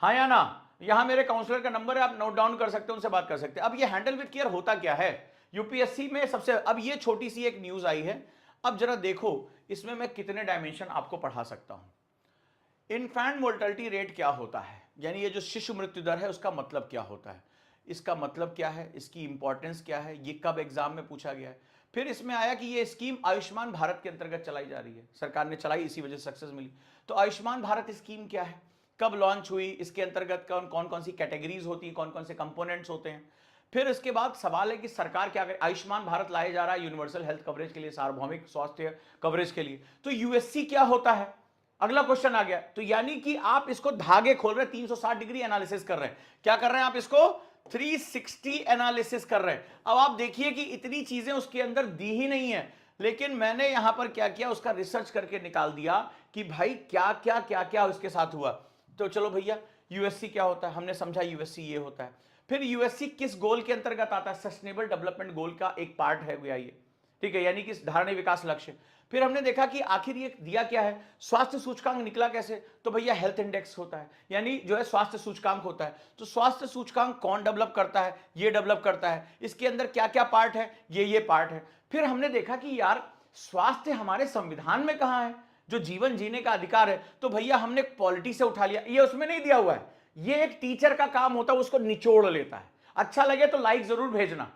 हाँ या ना। यहां मेरे काउंसलर का नंबर है, आप नोट डाउन कर सकते हैं, उनसे बात कर सकते हैं। अब ये हैंडल विद केयर होता क्या है यूपीएससी में सबसे, अब ये छोटी सी एक न्यूज आई है। अब जरा देखो इसमें मैं कितने डायमेंशन आपको पढ़ा सकता हूं। इन्फेंट मोर्टेलिटी रेट क्या होता है, यानी ये जो शिशु मृत्यु दर है उसका मतलब क्या होता है, इसका मतलब क्या है, इसकी इंपॉर्टेंस क्या है, ये कब एग्जाम में पूछा गया है। फिर इसमें आया कि ये स्कीम आयुष्मान भारत के अंतर्गत चलाई जा रही है, सरकार ने चलाई, इसी वजह से सक्सेस मिली। तो आयुष्मान भारत स्कीम क्या है, कब लॉन्च हुई, इसके अंतर्गत कौन कौन सी कैटेगरीज होती हैं, कौन कौन से कंपोनेंट्स होते हैं। फिर इसके बाद सवाल है कि सरकार क्या करे, आयुष्मान भारत लाया जा रहा है यूनिवर्सल हेल्थ कवरेज के लिए, सार्वभौमिक स्वास्थ्य कवरेज के लिए। तो यूएससी क्या होता है, अगला क्वेश्चन आ गया। तो यानी कि आप इसको धागे खोल रहे हैं, 360 डिग्री एनालिसिस कर रहे हैं। क्या कर रहे हैं आप इसको? 360 एनालिसिस कर रहे हैं। अब आप देखिए कि इतनी चीजें उसके अंदर दी ही नहीं है, लेकिन मैंने यहां पर क्या किया, उसका रिसर्च करके निकाल दिया कि भाई क्या क्या क्या क्या उसके साथ हुआ। तो चलो भैया, यूएससी क्या होता है, हमने समझा यूएससी ये होता है। फिर यूएससी किस गोल के अंतर्गत आता है? सस्टेनेबल डेवलपमेंट गोल का एक पार्ट है भैया ये, ठीक है, यानी कि धारणीय विकास लक्ष्य। फिर हमने देखा कि आखिर ये दिया क्या है, स्वास्थ्य सूचकांक निकला कैसे? तो भैया हेल्थ इंडेक्स होता है, यानी जो है स्वास्थ्य सूचकांक होता है। तो स्वास्थ्य सूचकांक कौन डेवलप करता है? ये डेवलप करता है। इसके अंदर क्या क्या पार्ट है? ये पार्ट है। फिर हमने देखा कि यार स्वास्थ्य हमारे संविधान में कहां है, जो जीवन जीने का अधिकार है, तो भैया हमने पॉलिटी से उठा लिया, ये उसमें नहीं दिया हुआ है। ये एक टीचर का काम होता है, उसको निचोड़ लेता है। अच्छा लगे तो लाइक जरूर भेजना।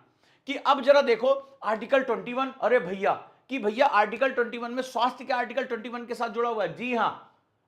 कि अब जरा देखो आर्टिकल 21, अरे भैया कि भैया आर्टिकल 21 में स्वास्थ्य के आर्टिकल 21 के साथ जुड़ा हुआ है। जी हां,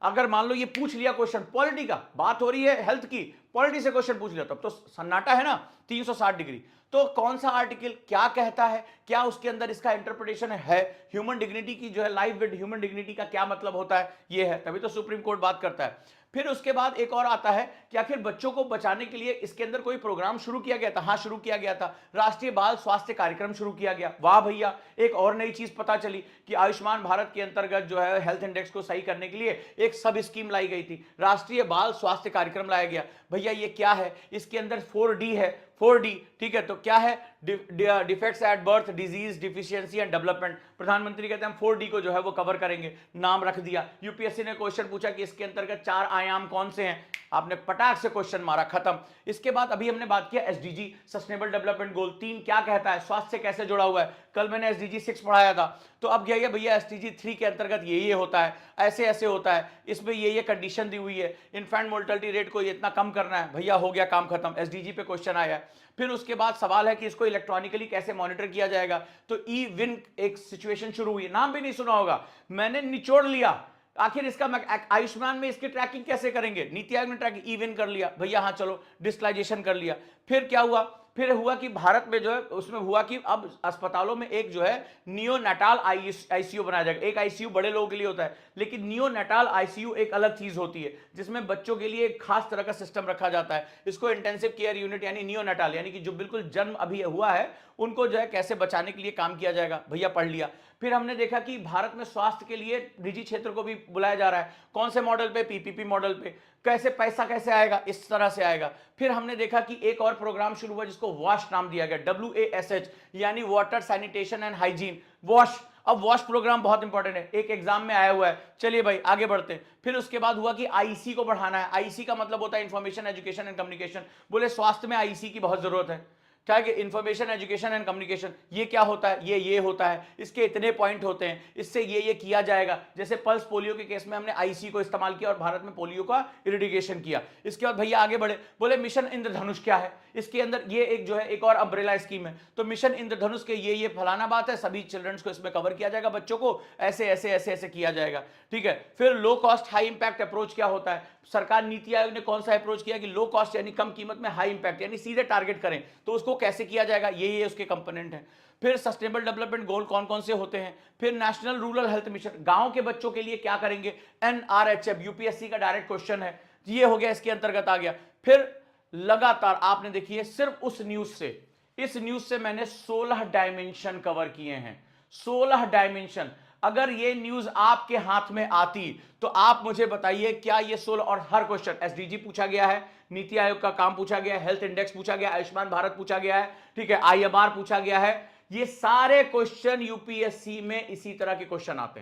अगर मान लो ये पूछ लिया क्वेश्चन, पॉलिटी का बात हो रही है, हेल्थ की, पॉलिटी से क्वेश्चन पूछ लिया, तब तो सन्नाटा है ना, 360 डिग्री। तो कौन सा आर्टिकल क्या कहता है, क्या उसके अंदर इसका इंटरप्रिटेशन है, ह्यूमन डिग्निटी की जो है, लाइफ विद ह्यूमन डिग्निटी का क्या मतलब होता है, ये है, तभी तो सुप्रीम कोर्ट बात करता है। फिर उसके बाद एक और आता है कि आखिर बच्चों को बचाने के लिए इसके अंदर कोई प्रोग्राम शुरू किया गया था। हाँ, शुरू किया गया था, राष्ट्रीय बाल स्वास्थ्य कार्यक्रम शुरू किया गया। वाह भैया, एक और नई चीज पता चली कि आयुष्मान भारत के अंतर्गत जो है हेल्थ इंडेक्स को सही करने के लिए एक सब स्कीम लाई गई थी, राष्ट्रीय बाल स्वास्थ्य कार्यक्रम लाया गया। भैया ये क्या है, इसके अंदर 4D है, 4D, ठीक है। तो क्या है, defects at birth, disease, deficiency and development. प्रधानमंत्री कहते हैं हम 4D को जो है वो कवर करेंगे, नाम रख दिया। यूपीएससी ने क्वेश्चन पूछा कि इसके अंतर्गत 4 आयाम कौन से हैं, आपने पटाख से क्वेश्चन मारा, खत्म। इसके बाद अभी हमने बात किया एसडीजी, सस्टेनेबल डेवलपमेंट गोल 3 क्या कहता है, स्वास्थ्य से कैसे जुड़ा हुआ है। कल मैंने एसडीजी 6 पढ़ाया था, तो अब क्या है भैया, एसडीजी 3 के अंतर्गत ये होता है, ऐसे ऐसे होता है, इसमें ये कंडीशन दी हुई है, इन्फेंट मोर्टेलिटी रेट को इतना कम करना है। भैया हो गया काम खत्म, एसडीजी पे क्वेश्चन आया है। फिर उसके बाद सवाल है कि इसको इलेक्ट्रॉनिकली कैसे मॉनिटर किया जाएगा, तो ई विन एक सिचुएशन शुरू हुई, नाम भी नहीं सुना होगा, मैंने निचोड़ लिया। आखिर इसका आयुष्मान में इसकी ट्रैकिंग कैसे करेंगे, नीति आयोग ने ट्रैकिंग इवन कर लिया भैया, हाँ चलो डिजिटलाइजेशन कर लिया। फिर क्या हुआ, फिर हुआ कि भारत में जो है उसमें हुआ कि अब अस्पतालों में एक जो है नियोनेटाल आईसीयू बनाया जाएगा। एक आईसीयू बड़े लोगों के लिए होता है, लेकिन नियोनेटाल आईसीयू एक अलग चीज होती है, जिसमें बच्चों के लिए एक खास तरह का सिस्टम रखा जाता है। इसको इंटेंसिव केयर यूनिट यानी नियोनेटाल, यानी कि जो बिल्कुल जन्म अभी हुआ है उनको जो है कैसे बचाने के लिए काम किया जाएगा। भैया पढ़ लिया। फिर हमने देखा कि भारत में स्वास्थ्य के लिए निजी क्षेत्र को भी बुलाया जा रहा है, कौन से मॉडल पे, पीपीपी मॉडल पे। कैसे पैसा कैसे आएगा, इस तरह से आएगा। फिर हमने देखा कि एक और प्रोग्राम शुरू हुआ जिसको वॉश नाम दिया गया, WASH यानी water sanitation and hygiene, wash. अब वॉश प्रोग्राम बहुत इंपॉर्टेंट है, एक एग्जाम में आया हुआ है। चलिए भाई आगे बढ़ते हैं। फिर उसके बाद हुआ कि आईसी को बढ़ाना है। आईसी का मतलब होता है इंफॉर्मेशन एजुकेशन एंड कम्युनिकेशन। बोले स्वास्थ्य में आईसी की बहुत जरूरत है, क्या कि इंफॉर्मेशन एजुकेशन एंड कम्युनिकेशन, ये क्या होता है, ये होता है, इसके इतने पॉइंट होते हैं, इससे ये किया जाएगा। जैसे पल्स पोलियो के केस में हमने आईसी को इस्तेमाल किया और भारत में पोलियो का इरिडिकेशन किया। इसके बाद भैया आगे बढ़े, बोले मिशन इंद्रधनुष क्या है, इसके अंदर ये एक जो है एक और अम्ब्रेला स्कीम है। तो मिशन इंद्रधनुष के ये फलाना बात है, सभी चिल्ड्रंस को इसमें कवर किया जाएगा, बच्चों को ऐसे ऐसे ऐसे ऐसे किया जाएगा, ठीक है। फिर low cost high impact approach क्या होता है, सरकार नीति आयोग ने कौन सा अप्रोच किया कि लो कॉस्ट यानी कम कीमत में हाई इंपैक्ट यानी सीधे टारगेट करें, तो उसको कैसे किया जाएगा, ये उसके कंपोनेंट हैं। फिर सस्टेनेबल डेवलपमेंट गोल कौन कौन से होते हैं। फिर नेशनल रूरल हेल्थ मिशन, गांव के बच्चों के लिए क्या करेंगे, NRHM यूपीएससी का डायरेक्ट क्वेश्चन है, ये हो गया, इसके अंतर्गत आ गया। फिर लगातार आपने देखिए सिर्फ उस न्यूज से, इस न्यूज से मैंने 16 डायमेंशन कवर किए हैं, 16 डायमेंशन। अगर ये न्यूज आपके हाथ में आती तो आप मुझे बताइए क्या ये 16, और हर क्वेश्चन एसडीजी पूछा गया है, नीति आयोग का काम पूछा गया है, हेल्थ इंडेक्स पूछा गया है, आयुष्मान भारत पूछा गया है, ठीक है, IMR पूछा गया है। ये सारे क्वेश्चन यूपीएससी में इसी तरह के क्वेश्चन आते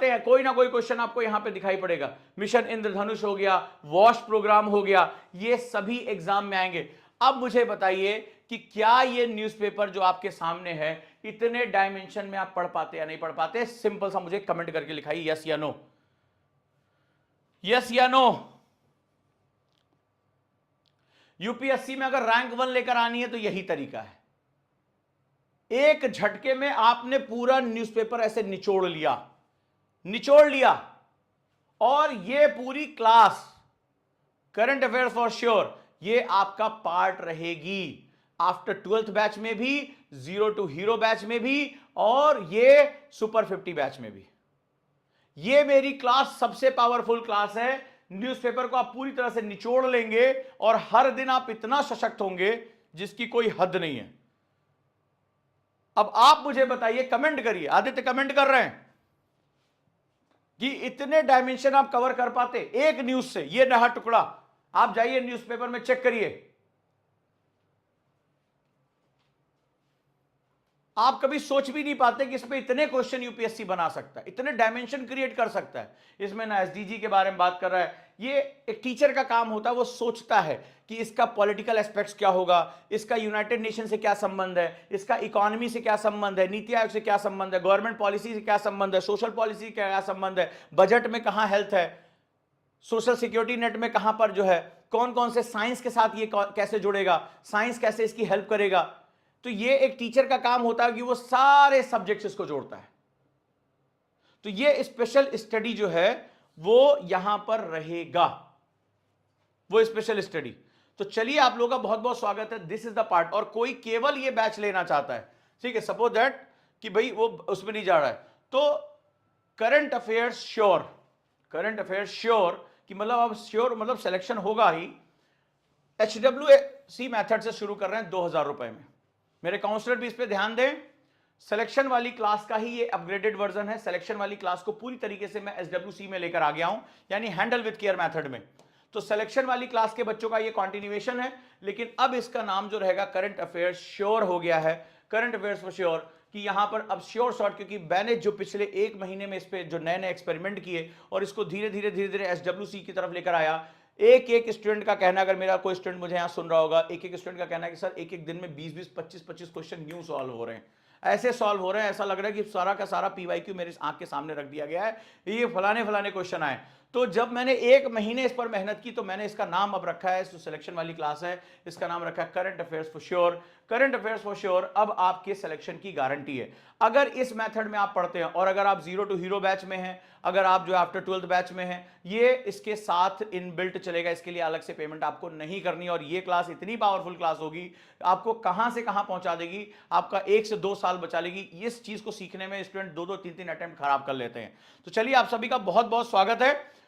हैं, कोई ना कोई क्वेश्चन आपको यहां पे दिखाई पड़ेगा। मिशन इंद्रधनुष हो गया, वॉश प्रोग्राम हो गया, ये सभी एग्जाम में आएंगे। अब मुझे बताइए कि क्या ये न्यूज़पेपर जो आपके सामने है इतने डायमेंशन में आप पढ़ पाते या नहीं पढ़ पाते। सिंपल सा मुझे कमेंट करके लिखाइए, यस या नो, यस या नो। यूपीएससी में अगर रैंक 1 लेकर आनी है तो यही तरीका है, एक झटके में आपने पूरा न्यूज़पेपर ऐसे निचोड़ लिया, और ये पूरी class current affairs for sure ये आपका पार्ट रहेगी आफ्टर 12th बैच में भी, 0 to हीरो बैच में भी, और ये सुपर 50 बैच में भी। ये मेरी क्लास सबसे पावरफुल क्लास है। न्यूज़पेपर को आप पूरी तरह से निचोड़ लेंगे और हर दिन आप इतना सशक्त होंगे जिसकी कोई हद नहीं है। अब आप मुझे बताइए, कमेंट करिए, आदित्य कमेंट कर रहे हैं कि इतने डायमेंशन आप कवर कर पाते एक न्यूज से। ये रहा टुकड़ा, आप जाइए न्यूज़पेपर में चेक करिए, आप कभी सोच भी नहीं पाते कि इसमें इतने क्वेश्चन यूपीएससी बना सकता है, इतने डायमेंशन क्रिएट कर सकता है। इसमें ना एसडीजी के बारे में बात कर रहा है, ये एक टीचर का काम होता है, वो सोचता है कि इसका पॉलिटिकल एस्पेक्ट्स क्या होगा, इसका यूनाइटेड नेशन से क्या संबंध है, इसका इकोनॉमी से क्या संबंध है, नीति आयोग से क्या संबंध है, गवर्नमेंट पॉलिसी से क्या संबंध है, सोशल पॉलिसी से क्या संबंध है, बजट में कहां हेल्थ है, सोशल सिक्योरिटी नेट में कहां पर जो है, कौन कौन से साइंस के साथ ये कैसे जुड़ेगा, साइंस कैसे इसकी हेल्प करेगा। तो ये एक टीचर का काम होता है कि वो सारे सब्जेक्ट्स इसको जोड़ता है। तो ये स्पेशल स्टडी जो है वो यहां पर रहेगा, वो स्पेशल स्टडी। तो चलिए आप लोगों का बहुत बहुत स्वागत है, दिस इज द पार्ट। और कोई केवल ये बैच लेना चाहता है, ठीक है, सपोज दैट कि भाई वो उसमें नहीं जा रहा है, तो current affairs sure, current affairs sure कि मतलब अब श्योर मतलब सिलेक्शन होगा ही। HWC मेथड से शुरू कर रहे हैं 2000 रुपए में। मेरे काउंसलर भी इस पे ध्यान दें, सिलेक्शन वाली क्लास का ही ये अपग्रेडेड वर्जन है। सिलेक्शन वाली क्लास को पूरी तरीके से मैं HWC में लेकर आ गया हूं, यानी हैंडल विद केयर मेथड में। तो सिलेक्शन वाली क्लास के बच्चों का ये कंटिन्यूएशन है, लेकिन अब इसका नाम जो रहेगा करंट अफेयर्स श्योर हो गया है। करंट अफेयर्स फॉर श्योर कि यहां पर अब श्योर शॉर्ट, क्योंकि मैंने जो पिछले 1 महीने में इस पे जो नए नए एक्सपेरिमेंट किए और इसको धीरे धीरे HWC की तरफ लेकर आया। एक एक स्टूडेंट का कहना, अगर मेरा कोई स्टूडेंट मुझे यहां सुन रहा होगा, एक एक स्टूडेंट का कहना है कि सर एक एक दिन में 20-20, 25-25 क्वेश्चन न्यू सॉल्व हो रहे हैं, ऐसे सॉल्व हो रहे हैं, ऐसा लग रहा है कि सारा का सारा PYQ मेरे आंख के सामने रख दिया गया है, ये फलाने फलाने क्वेश्चन आए। तो जब मैंने 1 महीने इस पर मेहनत की तो मैंने इसका नाम अब रखा है, जो सिलेक्शन वाली क्लास है इसका नाम रखा है current affairs for sure. Current affairs for sure अब आपके सिलेक्शन की गारंटी है अगर इस मेथड में आप पढ़ते हैं। और अगर आप 0 to हीरो बैच में हैं, अगर आप जो आफ्टर 12th बैच में हैं, ये इसके साथ इनबिल्ट चलेगा, इसके लिए अलग से पेमेंट आपको नहीं करनी। और ये क्लास इतनी पावरफुल क्लास होगी, आपको कहां से कहां पहुंचा देगी, आपका 1 से 2 साल बचा लेगी। इस चीज को सीखने में स्टूडेंट 2-2, 3-3 अटेम्प्ट खराब कर लेते हैं। तो चलिए आप सभी का बहुत बहुत स्वागत है।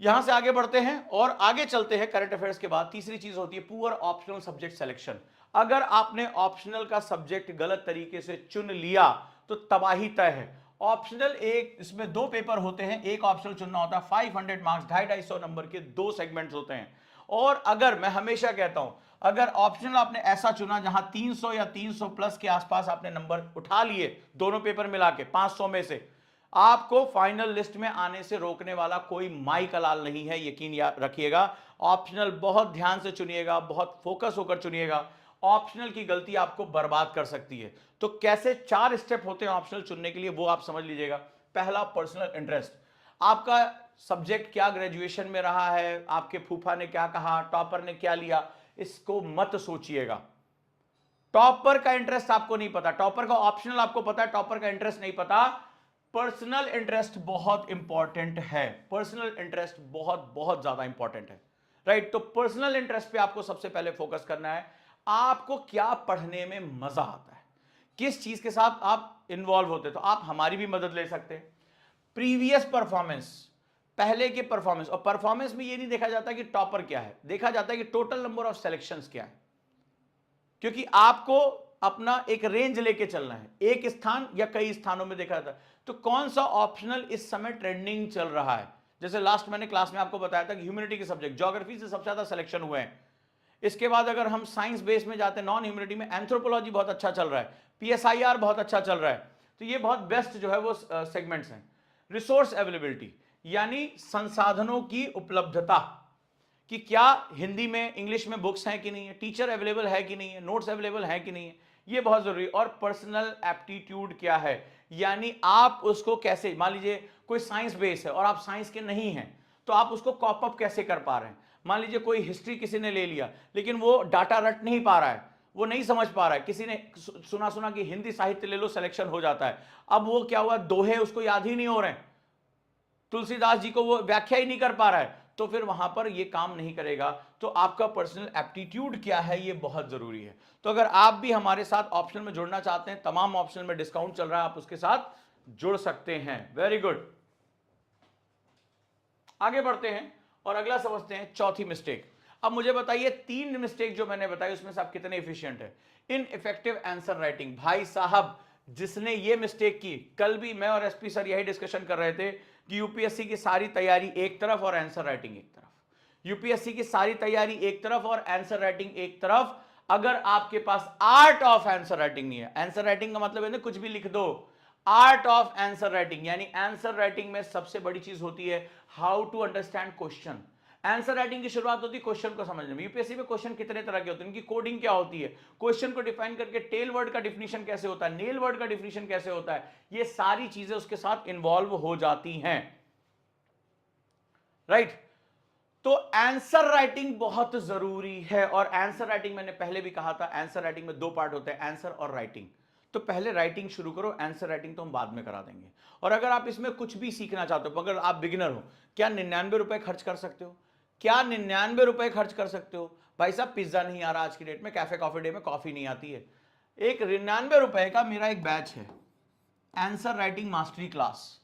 यहां से आगे बढ़ते हैं और आगे चलते हैं। करंट अफेयर्स के बाद तीसरी चीज होती है पुअर ऑप्शनल सब्जेक्ट सिलेक्शन। अगर आपने ऑप्शनल का सब्जेक्ट गलत तरीके से चुन लिया तो तबाही तय है। ऑप्शनल एक, इसमें 2 पेपर होते हैं, एक ऑप्शनल चुनना होता है, 500 मार्क्स, 250 नंबर के 2 सेगमेंट्स होते हैं। और अगर मैं हमेशा कहता हूं, अगर ऑप्शनल आपने ऐसा चुना जहां 300 या 300 प्लस के आसपास आपने नंबर उठा लिए दोनों पेपर मिला के 500 में से, आपको फाइनल लिस्ट में आने से रोकने वाला कोई माई का लाल नहीं है, यकीन रखिएगा। ऑप्शनल बहुत ध्यान से चुनिएगा, बहुत फोकस होकर चुनिएगा। ऑप्शनल की गलती आपको बर्बाद कर सकती है। तो कैसे 4 स्टेप होते हैं ऑप्शनल चुनने के लिए, वो आप समझ लीजिएगा। पहला, पर्सनल इंटरेस्ट। आपका सब्जेक्ट क्या ग्रेजुएशन में रहा है, आपके फूफा ने क्या कहा, टॉपर ने क्या लिया, इसको मत सोचिएगा। टॉपर का इंटरेस्ट आपको नहीं पता, टॉपर का ऑप्शनल आपको पता है, टॉपर का इंटरेस्ट नहीं पता। पर्सनल इंटरेस्ट बहुत इंपॉर्टेंट है, पर्सनल इंटरेस्ट बहुत बहुत ज्यादा इंपॉर्टेंट है, राइट। तो पर्सनल इंटरेस्ट पे आपको सबसे पहले फोकस करना है। आपको क्या पढ़ने में मजा आता है, किस चीज के साथ आप इन्वॉल्व होते हैं, तो आप हमारी भी मदद ले सकते हैं। प्रीवियस परफॉर्मेंस, पहले के परफॉर्मेंस। और परफॉर्मेंस में ये नहीं देखा जाता कि टॉपर क्या है, देखा जाता है कि टोटल नंबर ऑफ सिलेक्शंस क्या है, क्योंकि आपको अपना एक रेंज लेके चलना है, एक स्थान या कई स्थानों में देखा जाता है। तो कौन सा ऑप्शनल इस समय ट्रेंडिंग चल रहा है, जैसे लास्ट मैंने क्लास में आपको बताया था कि ह्यूमैनिटी के सब्जेक्ट, ज्योग्राफी से सबसे ज्यादा सिलेक्शन हुए हैं। इसके बाद अगर हम साइंस बेस में जाते हैं, नॉन ह्यूमैनिटी में एंथ्रोपोलॉजी बहुत अच्छा चल रहा है, PSIR बहुत अच्छा चल रहा है। तो ये बहुत बेस्ट जो है वो सेगमेंट्स हैं। रिसोर्स अवेलेबिलिटी यानी संसाधनों की उपलब्धता, कि क्या हिंदी में इंग्लिश में बुक्स हैं कि नहीं है, टीचर अवेलेबल है कि नहीं है, नोट्स अवेलेबल है कि नहीं है, ये बहुत जरूरी। और पर्सनल एप्टीट्यूड क्या है, यानी आप उसको कैसे, मान लीजिए कोई साइंस बेस है और आप साइंस के नहीं हैं, तो आप उसको कॉप अप कैसे कर पा रहे हैं। मान लीजिए कोई हिस्ट्री किसी ने ले लिया लेकिन वो डाटा रट नहीं पा रहा है, वो नहीं समझ पा रहा है, किसी ने सुना कि हिंदी साहित्य ले लो सिलेक्शन हो जाता है, अब वो क्या हुआ, दोहे उसको याद ही नहीं हो रहे हैं, तुलसीदास जी को वो व्याख्या ही नहीं कर पा रहा है, तो फिर वहां पर ये काम नहीं करेगा। तो आपका पर्सनल एप्टीट्यूड क्या है, ये बहुत जरूरी है। तो अगर आप भी हमारे साथ ऑप्शनल में जुड़ना चाहते हैं, तमाम ऑप्शनल में डिस्काउंट चल रहा है, आप उसके साथ जुड़ सकते हैं। वेरी गुड, आगे बढ़ते हैं और अगला समझते हैं, चौथी मिस्टेक। अब मुझे बताइए 3 मिस्टेक जो मैंने बताई उसमें से आप कितने एफिशिएंट है। Ineffective answer writing. भाई साहब, जिसने ये मिस्टेक की, कल भी मैं और SP सर यही डिस्कशन कर रहे थे कि यूपीएससी की सारी तैयारी एक तरफ और आंसर राइटिंग एक तरफ, यूपीएससी की सारी तैयारी एक तरफ और आंसर राइटिंग एक तरफ। अगर आपके पास आर्ट ऑफ आंसर राइटिंग नहीं है, आंसर राइटिंग का मतलब है ना कुछ भी लिख दो, आर्ट ऑफ आंसर राइटिंग यानी आंसर राइटिंग में सबसे बड़ी चीज होती है how to understand question, answer writing की शुरुआत होती है क्वेश्चन को समझने में। यूपीएससी में क्वेश्चन कितने तरह के होते हैं, उनकी कोडिंग क्या होती है, क्वेश्चन को डिफाइन करके टेल वर्ड का डिफिनीशन कैसे होता है, नेल वर्ड का डिफिनीशन कैसे होता है, ये सारी चीजें उसके साथ इन्वॉल्व हो जाती हैं, राइट। तो आंसर राइटिंग बहुत जरूरी है। और आंसर राइटिंग मैंने पहले भी कहा था, आंसर राइटिंग में दो पार्ट होते हैं, आंसर और राइटिंग। तो पहले राइटिंग शुरू करो, आंसर राइटिंग तो हम बाद में करा देंगे। और अगर आप इसमें कुछ भी सीखना चाहते हो, अगर आप बिगिनर हो, क्या 99 रुपए खर्च कर सकते हो? क्या 99 रुपए खर्च कर सकते हो? भाई साहब पिज्जा नहीं आ रहा आज की डेट में, कैफे कॉफी डे में कॉफी नहीं आती है। एक 99 रुपए का मेरा एक बैच है, आंसर राइटिंग मास्टरी क्लास,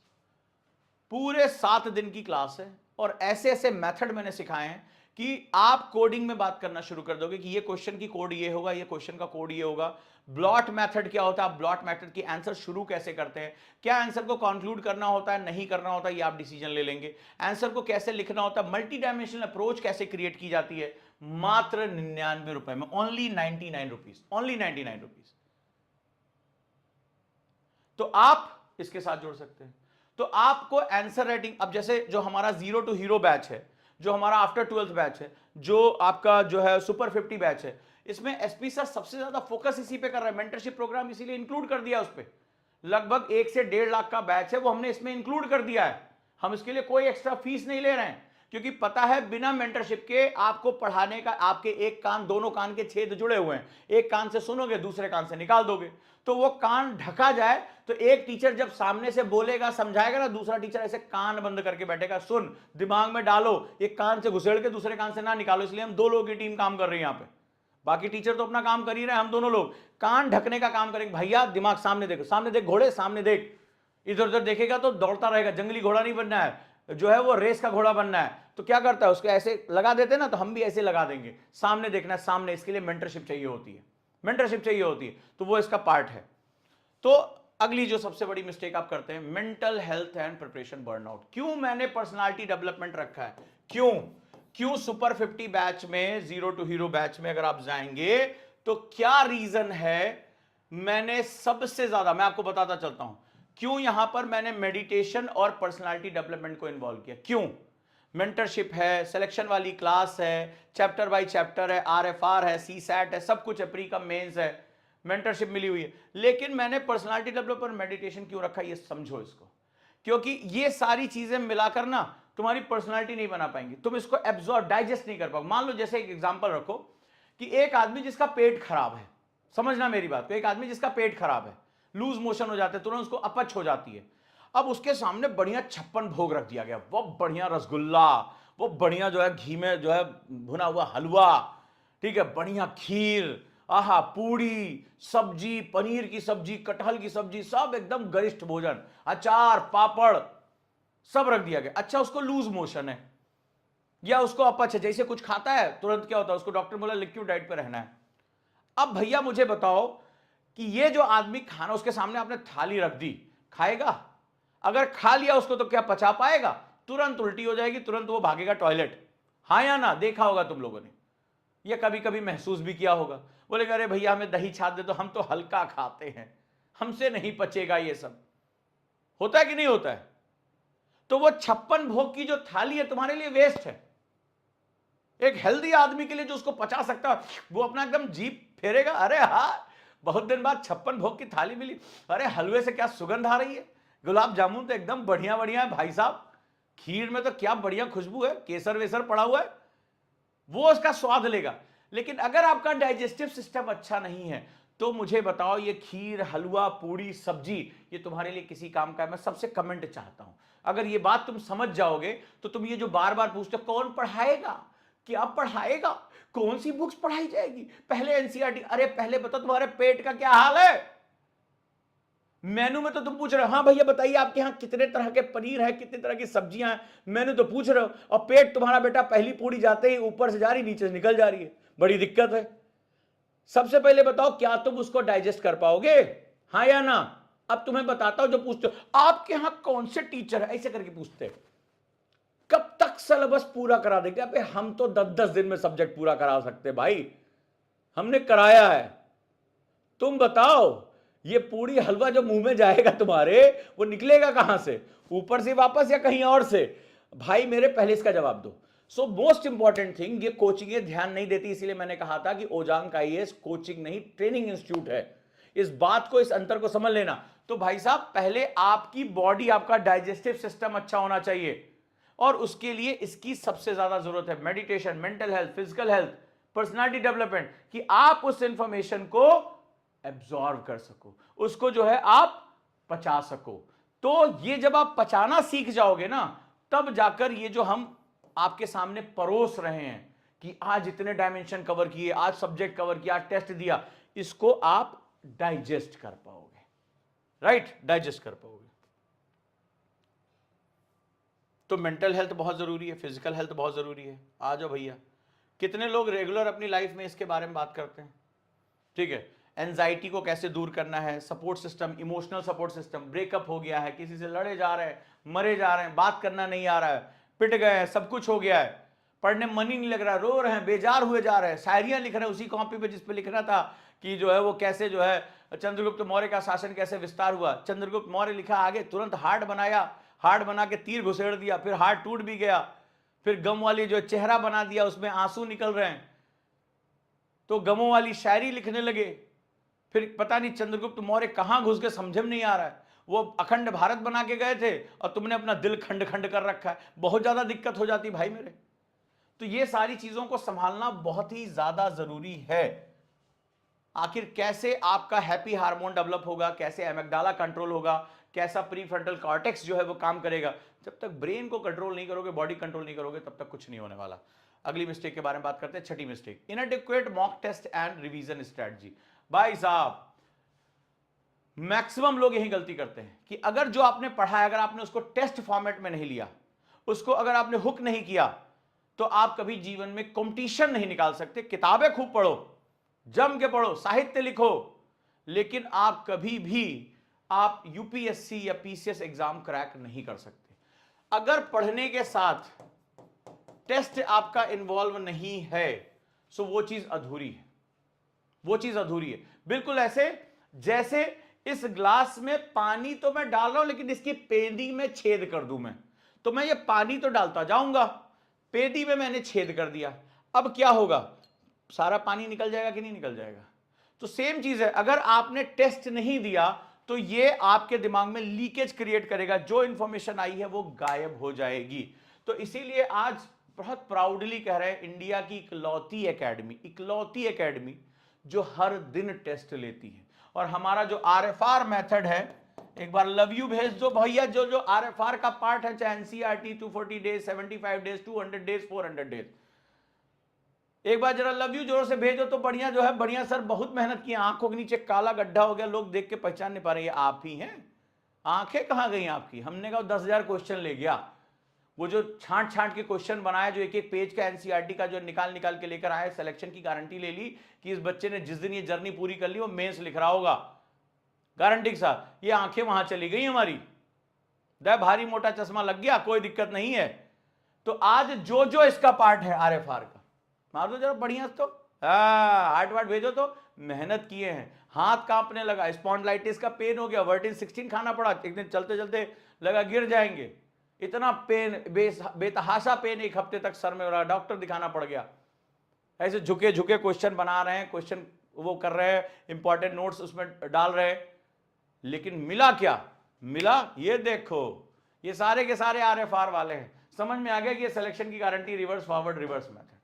पूरे 7 दिन की क्लास है। और ऐसे ऐसे मेथड मैंने सिखाए हैं कि आप कोडिंग में बात करना शुरू कर दोगे कि ये क्वेश्चन की कोड ये होगा, ये क्वेश्चन का कोड ये होगा। ब्लॉट मेथड क्या होता है, आप ब्लॉट मेथड की आंसर शुरू कैसे करते हैं, क्या आंसर को कंक्लूड करना होता है, नहीं करना होता, ये आप डिसीजन ले लेंगे। आंसर को कैसे लिखना होता है, मल्टी डायमेंशनल अप्रोच कैसे क्रिएट की जाती है, मात्र 99 रुपए में, ओनली 99 रुपीज, ओनली 99 रुपीज। तो आप इसके साथ जुड़ सकते हैं। तो आपको आंसर राइटिंग, अब जैसे जो हमारा 0 टू हीरो बैच है, जो हमारा आफ्टर 12th बैच है, जो आपका जो है सुपर 50 बैच है, इसमें एसपी सर सबसे ज्यादा फोकस इसी पे कर रहा है। मेंटरशिप प्रोग्राम इसीलिए इंक्लूड कर दिया उस पे, लगभग 1 से 1.5 लाख का बैच है, वो हमने इसमें इंक्लूड कर दिया है। हम इसके लिए कोई एक्स्ट्रा फीस नहीं ले रहे हैं, क्योंकि पता है बिना मेंटरशिप के आपको पढ़ाने का, आपके एक कान, दोनों कान के छेद जुड़े हुए हैं, एक कान से सुनोगे दूसरे कान से निकाल दोगे, तो वो कान ढका जाए तो एक टीचर जब सामने से बोलेगा समझाएगा ना, दूसरा टीचर ऐसे कान बंद करके बैठेगा, सुन, दिमाग में डालो, एक कान से घुसेड़ के दूसरे कान से ना निकालो। इसलिए हम 2 लोगों की टीम काम कर रही है यहाँ पे, बाकी टीचर तो अपना काम कर ही रहे हैं, हम दोनों लोग कान ढकने का काम करेंगे। भैया दिमाग सामने देखो, सामने देख घोड़े, सामने देख, इधर उधर देखेगा तो दौड़ता रहेगा, जंगली घोड़ा नहीं बनना है, जो है वो रेस का घोड़ा बनना है। तो क्या करता है, उसको ऐसे लगा देते हैं ना, तो हम भी ऐसे लगा देंगे, सामने देखना है, सामने। इसके लिए मेंटरशिप चाहिए होती है, मेंटरशिप चाहिए होती है, तो वो इसका पार्ट है। तो अगली जो सबसे बड़ी मिस्टेक आप करते हैं, mental health and preparation burnout. क्यों मैंने पर्सनालिटी डेवलपमेंट रखा है, क्यों सुपर 50 बैच में, 0 टू हीरो बैच में अगर आप जाएंगे तो क्या रीजन है, मैंने सबसे ज्यादा, मैं आपको बताता चलता हूं क्यों यहां पर मैंने मेडिटेशन और पर्सनालिटी डेवलपमेंट को इन्वॉल्व किया। क्यों? मेंटरशिप है, सिलेक्शन वाली क्लास है, चैप्टर बाय चैप्टर है, आरएफआर है, सीसैट है, सब कुछ है, प्री कम मेंस है, मेंटरशिप मिली हुई है। लेकिन मैंने पर्सनालिटी डेवलपमेंट मेडिटेशन क्यों रखा, ये समझो इसको, क्योंकि ये सारी चीजें मिलाकर ना तुम्हारी पर्सनालिटी नहीं बना पाएंगी, तुम इसको एब्जॉर्ब, डाइजेस्ट नहीं कर पाओगे। मान लो जैसे एक एग्जांपल रखो कि एक आदमी जिसका पेट खराब है, समझना मेरी बात को, एक आदमी जिसका पेट खराब है, लूज मोशन हो जाते हैं, तुरंत उसको अपच हो जाती है। अब उसके सामने बढ़िया 56 भोग रख दिया गया, वो बढ़िया रसगुल्ला, वो बढ़िया जो है घी में जो है भुना हुआ हलवा, ठीक है, बढ़िया खीर, आहा, पूड़ी, सब्जी, पनीर की सब्जी, कटहल की सब्जी, सब एकदम गरिष्ठ भोजन, अचार, पापड़, सब रख दिया गया। अच्छा, उसको लूज मोशन है या उसको अपच है, जैसे कुछ खाता है तुरंत क्या होता है, उसको डॉक्टर बोला लिक्विड डाइट पे रहना है। अब भैया मुझे बताओ कि ये जो आदमी खाना उसके सामने आपने थाली रख दी, खाएगा? अगर खा लिया उसको तो क्या पचा पाएगा? तुरंत उल्टी हो जाएगी, तुरंत वो भागेगा टॉयलेट। हाँ या ना? देखा होगा तुम लोगों ने, ये कभी कभी महसूस भी किया होगा। बोलेगा अरे भैया हमें दही छाछ दे, तो हम तो हल्का खाते हैं, हमसे नहीं पचेगा ये सब। होता है कि नहीं होता है? तो वो 56 भोग की जो थाली है तुम्हारे लिए वेस्ट है। एक हेल्दी आदमी के लिए जो उसको पचा सकता है, वो अपना एकदम जीभ फेरेगा, अरे हाँ बहुत दिन बाद 56 भोग की थाली मिली, अरे हलवे से क्या सुगंध आ रही है, गुलाब जामुन तो एकदम बढ़िया बढ़िया है भाई साहब, खीर में तो क्या बढ़िया खुशबू है, केसर वेसर पड़ा हुआ है, वो उसका स्वाद लेगा। लेकिन अगर आपका डाइजेस्टिव सिस्टम अच्छा नहीं है तो मुझे बताओ ये खीर, हलवा, पूड़ी, सब्जी ये तुम्हारे लिए किसी काम का है? मैं सबसे कमेंट चाहता हूं, अगर ये बात तुम समझ जाओगे तो तुम ये जो बार बार पूछते हो कौन पढ़ाएगा, क्या पढ़ाएगा, कौन सी बुक्स पढ़ाई जाएगी, पहले एनसीईआरटी, अरे पहले बताओ तुम्हारे पेट का क्या हाल है। मेनू में तो तुम पूछ रहे हो हाँ भैया बताइए आपके यहाँ कितने तरह के पनीर है, कितने तरह की सब्जियां हैं, मेनू तो पूछ रहे हो, और पेट तुम्हारा बेटा पहली पूड़ी जाते ही ऊपर से जा रही नीचे से निकल जा रही है, बड़ी दिक्कत है। सबसे पहले बताओ क्या तुम उसको डाइजेस्ट कर पाओगे, हाँ या ना? अब तुम्हें बताता हूं, जो पूछते हो आपके यहां कौन से टीचर है, ऐसे करके पूछते हैं, कब तक सिलेबस पूरा करा देंगे? अबे हम तो 10-10 दिन में सब्जेक्ट पूरा करा सकते भाई, हमने कराया है। तुम बताओ ये पूरी हलवा जो मुंह में जाएगा तुम्हारे, वो निकलेगा कहां से, ऊपर से वापस या कहीं और से? भाई मेरे पहले इसका जवाब दो, सो मोस्ट इंपॉर्टेंट थिंग, ये कोचिंग ये ध्यान नहीं देती, इसीलिए मैंने कहा था कि ओजांग आईएएस कोचिंग नहीं ट्रेनिंग इंस्टीट्यूट है। इस बात को, इस अंतर को समझ लेना। तो भाई साहब, पहले आपकी बॉडी, आपका डाइजेस्टिव सिस्टम अच्छा होना चाहिए, और उसके लिए इसकी सबसे ज्यादा जरूरत है। Meditation, mental health, physical health, personality development, कि आप उस इंफॉर्मेशन को एब्जॉर्व कर सको, उसको जो है आप पचा सको। तो ये जब आप पचाना सीख जाओगे ना, तब जाकर ये जो हम आपके सामने परोस रहे हैं कि आज इतने डायमेंशन कवर किए, आज सब्जेक्ट कवर किया, आज टेस्ट दिया, इसको आप डाइजेस्ट कर पाओगे, राइट, डाइजेस्ट कर पाओगे। तो मेंटल हेल्थ बहुत जरूरी है, फिजिकल हेल्थ बहुत जरूरी है। आ जाओ भैया, कितने लोग रेगुलर अपनी लाइफ में इसके बारे में बात करते हैं? ठीक है, एंजाइटी को कैसे दूर करना है, support system, emotional support system. Breakup हो गया है, किसी से लड़े जा रहे हैं, मरे जा रहे हैं, बात करना नहीं आ रहा है, पिट गए हैं, सब कुछ हो गया है, पढ़ने मन ही नहीं लग रहा, रो रहे हैं, बेजार हुए जा रहे हैं, शायरियां लिख रहे हैं उसी कॉपी पे जिस पे लिखना था कि जो है वो कैसे जो है चंद्रगुप्त मौर्य का शासन कैसे विस्तार हुआ। चंद्रगुप्त मौर्य लिखा आगे, तुरंत हार्ट बनाया, हार्ट बना के तीर घुसेड़ दिया, फिर हार्ट टूट भी गया, फिर गम वाली जो चेहरा बना दिया, उसमें आंसू निकल रहे हैं, तो गमों वाली शायरी लिखने लगे। फिर पता नहीं चंद्रगुप्त मौर्य कहां घुस गए, समझ में नहीं आ रहा है। वो अखंड भारत बना के गए थे और तुमने अपना दिल खंड खंड कर रखा है, बहुत ज्यादा दिक्कत हो जाती भाई मेरे। तो ये सारी चीजों को संभालना बहुत ही ज्यादा जरूरी है। आखिर कैसे आपका हैप्पी हार्मोन डेवलप होगा, कैसे एमिग्डाला कंट्रोल होगा, कैसा प्रीफ्रंटल कॉर्टेक्स जो है वो काम करेगा। जब तक ब्रेन को कंट्रोल नहीं करोगे, बॉडी कंट्रोल नहीं करोगे, तब तक कुछ नहीं होने वाला। अगली मिस्टेक के बारे में बात करते हैं, छठी mistake, inadequate mock test and revision strategy. भाई साहब, मैक्सिमम लोग यही गलती करते हैं कि अगर जो आपने पढ़ा है, अगर आपने उसको टेस्ट फॉर्मेट में नहीं लिया, उसको अगर आपने हुक नहीं किया, तो आप कभी जीवन में कंपटीशन नहीं निकाल सकते। किताबें खूब पढ़ो, जम के पढ़ो, साहित्य लिखो, लेकिन आप कभी भी आप यूपीएससी या पीसीएस एग्जाम क्रैक नहीं कर सकते। अगर पढ़ने के साथ टेस्ट आपका इन्वॉल्व नहीं है, सो वो चीज अधूरी है, वो चीज अधूरी है। बिल्कुल ऐसे जैसे इस ग्लास में पानी तो मैं डाल रहा हूं, लेकिन इसकी पेंदी में छेद कर दूं मैं, तो मैं ये पानी तो डालता जाऊंगा, पेंदी में मैंने छेद कर दिया, अब क्या होगा, सारा पानी निकल जाएगा कि नहीं निकल जाएगा? तो सेम चीज है, अगर आपने टेस्ट नहीं दिया तो ये आपके दिमाग में लीकेज क्रिएट करेगा, जो इंफॉर्मेशन आई है वो गायब हो जाएगी। तो इसीलिए आज बहुत प्राउडली कह रहे हैं, इंडिया की इकलौती एकेडमी जो हर दिन टेस्ट लेती है। और हमारा जो आरएफआर मेथड है, एक बार लव यू भेज दो भैया, जो आरएफआर का पार्ट है, चाहे NCERT 240 days, 75 days, 200 days, 400 days, एक बार जरा लव यू जोर से भेजो तो बढ़िया जो है, बढ़िया सर, बहुत मेहनत की, आंखों के नीचे काला गड्ढा हो गया, लोग देख के पहचान नहीं पा रहे, ये आप ही हैं, आंखें कहां गई आपकी? हमने कहा 10,000 क्वेश्चन ले गया, वो जो छांट छांट के क्वेश्चन बनाया, जो एक एक पेज का एनसीईआरटी का जो निकाल निकाल के लेकर आए, सिलेक्शन की गारंटी ले ली कि इस बच्चे ने जिस दिन ये जर्नी पूरी कर ली वो मेंस लिख रहा होगा गारंटी के साथ। ये आंखें वहां चली गई हमारी, भारी मोटा चश्मा लग गया, कोई दिक्कत नहीं है। तो आज जो इसका पार्ट है आरएफआर का, मार दो जरा बढ़िया, तो हार्ट वार्ट भेजो, तो मेहनत किए हैं, हाथ कांपने लगा, स्पॉन्डिलाइटिस का पेन हो गया, वर्टिन 16 खाना पड़ा, एक दिन चलते चलते लगा गिर जाएंगे, इतना पेन, बेतहाशा पेन, एक हफ्ते तक सर में हो रहा, डॉक्टर दिखाना पड़ गया। ऐसे झुके झुके क्वेश्चन बना रहे हैं, क्वेश्चन वो कर रहे हैं, इंपॉर्टेंट नोट्स उसमें डाल रहे हैं, लेकिन मिला क्या? मिला ये देखो, ये सारे के सारे आरएफआर वाले हैं। समझ में आ गया कि ये सिलेक्शन की guarantee reverse forward reverse method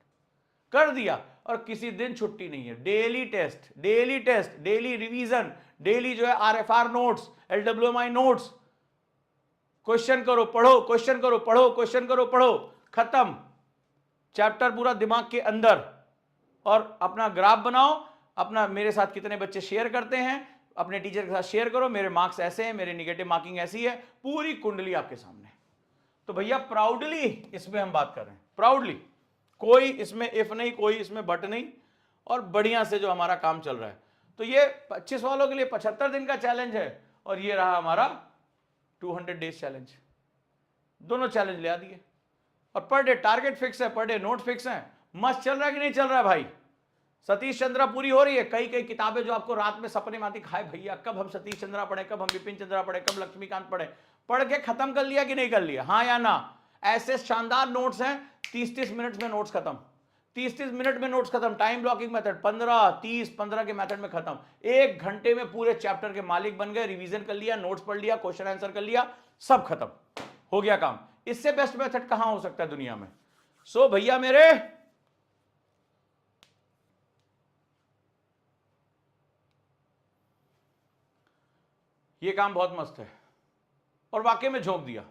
कर दिया, और किसी दिन छुट्टी नहीं है, daily test, daily revision, daily जो है RFR notes, LWMI notes, question करो पढ़ो, क्वेश्चन करो पढ़ो, क्वेश्चन करो पढ़ो, खत्म, चैप्टर पूरा दिमाग के अंदर। और अपना ग्राफ बनाओ, अपना मेरे साथ कितने बच्चे शेयर करते हैं, अपने टीचर के साथ शेयर करो, मेरे मार्क्स ऐसे हैं, मेरे निगेटिव मार्किंग ऐसी है, पूरी कुंडली आपके सामने। तो भैया प्राउडली इसमें हम बात कर रहे हैं, प्राउडली, कोई इसमें इफ नहीं, कोई इसमें बट नहीं, और बढ़िया से जो हमारा काम चल रहा है। तो ये 25 वालों के लिए 75 दिन का चैलेंज है, और ये रहा हमारा 200 डेज चैलेंज। दोनों चैलेंज ले आ दिए, और पर डे टारगेट फिक्स है, पर डे नोट फिक्स है। मस्त चल रहा है कि नहीं चल रहा है भाई? सतीश चंद्रा पूरी हो रही है, कई कई किताबें जो आपको रात में सपने में आती, खाए भैया कब हम सतीश चंद्रा पढ़े, कब हम विपिन चंद्रा पढ़े, कब लक्ष्मीकांत पढ़े, पढ़ के खत्म कर लिया कि नहीं कर लिया? हाँ या ना? ऐसे शानदार नोट्स हैं, 30-30 मिनट में नोट्स खत्म, 30-30 मिनट में नोट्स खत्म। टाइम ब्लॉकिंग मेथड 15-30-15 के मेथड में खत्म। 1 घंटे में पूरे चैप्टर के मालिक बन गए, रिवीजन कर लिया, नोट्स पढ़ लिया, क्वेश्चन आंसर कर लिया, सब खत्म हो गया काम। इससे बेस्ट मेथड कहां हो सकता है दुनिया में? सो भैया मेरे, ये काम बहुत मस्त है और वाकई में झोंक दिया।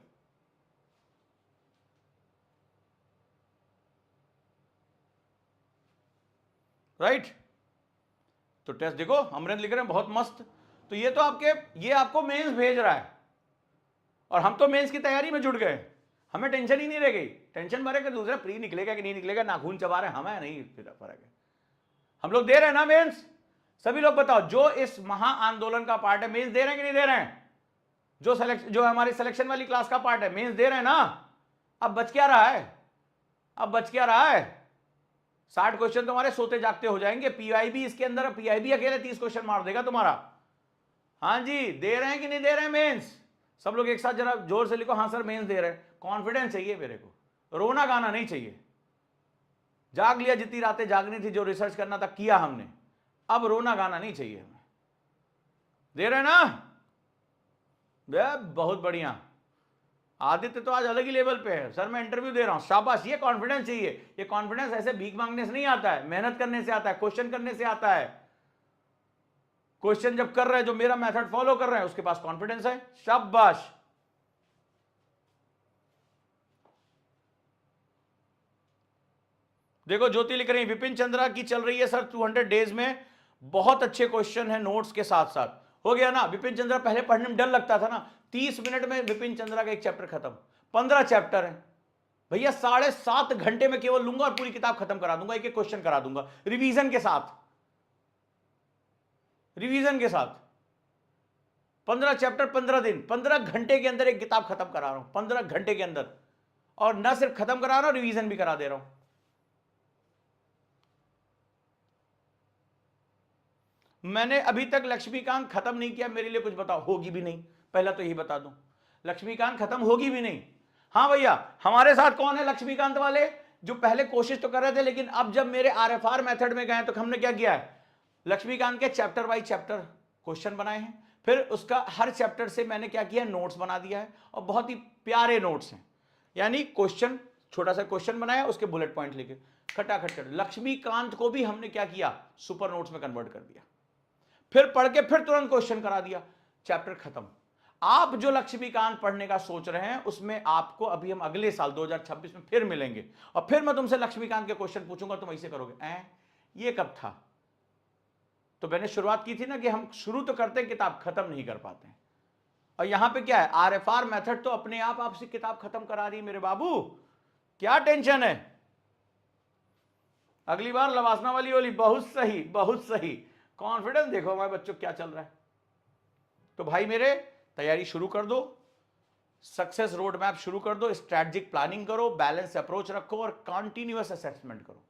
राइट? तो टेस्ट देखो, अमरेंद्र लिख रहे हैं बहुत मस्त। तो ये तो ये आपको मेंस भेज रहा है और हम तो मेंस की तैयारी में जुट गए, हमें टेंशन ही नहीं रह गई। टेंशन भरे कि दूसरा प्री निकलेगा कि नहीं निकलेगा, नाखून चबा रहे, हमें नहीं फर्क है। हम लोग दे रहे हैं ना मेंस? सभी लोग बताओ, जो इस महा आंदोलन का पार्ट है, मेंस दे रहे हैं कि नहीं दे रहे हैं? जो हमारी सिलेक्शन वाली क्लास का पार्ट है, मेंस दे रहे हैं ना? अब बच क्या रहा है? अब बच क्या रहा है? 60 क्वेश्चन तुम्हारे सोते जागते हो जाएंगे। पीआईबी इसके अंदर, पीआईबी अकेले 30 क्वेश्चन मार देगा तुम्हारा। हाँ जी, दे रहे हैं कि नहीं दे रहे हैं मेंस? सब लोग एक साथ जरा जोर से लिखो, हाँ सर मेंस दे रहे हैं। कॉन्फिडेंस चाहिए मेरे को, रोना गाना नहीं चाहिए। जाग लिया, जितनी रातें जागनी थी, जो रिसर्च करना था किया हमने, अब रोना गाना नहीं चाहिए हमें। दे रहे हैं ना? बहुत बढ़िया। आदित्य तो आज अलग ही लेवल पे है, सर मैं इंटरव्यू दे रहा हूं, शाबाश। ये कॉन्फिडेंस चाहिए। ये कॉन्फिडेंस ऐसे भीख मांगने से नहीं आता है, मेहनत करने से आता है, क्वेश्चन करने से आता है। क्वेश्चन जब कर रहे हैं, जो मेरा मेथड फॉलो कर रहे हैं, उसके पास कॉन्फिडेंस है, शाबाश। देखो ज्योति लिख रही है, विपिन चंद्रा की चल रही है सर 200 डेज में, बहुत अच्छे क्वेश्चन है नोट्स के साथ साथ। हो गया ना? विपिन चंद्रा पहले पढ़ने में डर लगता था ना, 30 मिनट में विपिन चंद्रा का एक चैप्टर खत्म। 15 चैप्टर है भैया, 7.5 घंटे में केवल लूंगा और पूरी किताब खत्म करा दूंगा, एक एक क्वेश्चन करा दूंगा रिवीजन के साथ। रिवीजन के साथ 15 चैप्टर, 15 दिन, 15 घंटे के अंदर एक किताब खत्म करा रहा हूं, 15 घंटे के अंदर। और ना सिर्फ खत्म करा रहा हूं, रिवीजन भी करा दे रहा हूं। मैंने अभी तक लक्ष्मीकांत खत्म नहीं किया, मेरे लिए कुछ बताओ। होगी भी नहीं, पहला तो यही बता दूं, लक्ष्मीकांत खत्म होगी भी नहीं। हाँ भैया, हमारे साथ कौन है लक्ष्मीकांत वाले? जो पहले कोशिश तो कर रहे थे, लेकिन अब जब मेरे आरएफआर मेथड में गए तो हमने क्या किया है, लक्ष्मीकांत के चैप्टर बाई चैप्टर क्वेश्चन बनाए हैं, फिर उसका हर चैप्टर से मैंने क्या किया, नोट्स बना दिया है, और बहुत ही प्यारे नोट्स हैं। यानी क्वेश्चन, छोटा सा क्वेश्चन बनाया, उसके बुलेट पॉइंट लेके खटाखट कर। लक्ष्मीकांत को भी हमने क्या किया, सुपर नोट्स में कन्वर्ट कर दिया, फिर पढ़ के फिर तुरंत क्वेश्चन करा दिया, चैप्टर खत्म। आप जो लक्ष्मीकांत पढ़ने का सोच रहे हैं, उसमें आपको अभी हम अगले साल 2026 में फिर मिलेंगे, और फिर मैं तुमसे लक्ष्मीकांत के क्वेश्चन पूछूंगा, तुम ऐसे करोगे, ये कब था? तो मैंने शुरुआत की थी ना कि हम शुरू तो करते हैं, किताब खत्म नहीं कर पाते हैं। और यहां पे क्या है, आरएफआर मेथड तो अपने आप आपसे किताब खत्म करा रही है मेरे बाबू, क्या टेंशन है? अगली बार लवासना वाली होली। बहुत सही, बहुत सही। कॉन्फिडेंस देखो हमारे बच्चों क्या चल रहा है। तो भाई मेरे, तैयारी शुरू कर दो, सक्सेस रोड मैप शुरू कर दो, स्ट्रैटेजिक प्लानिंग करो, बैलेंस अप्रोच रखो और कंटिन्यूअस असेसमेंट करो।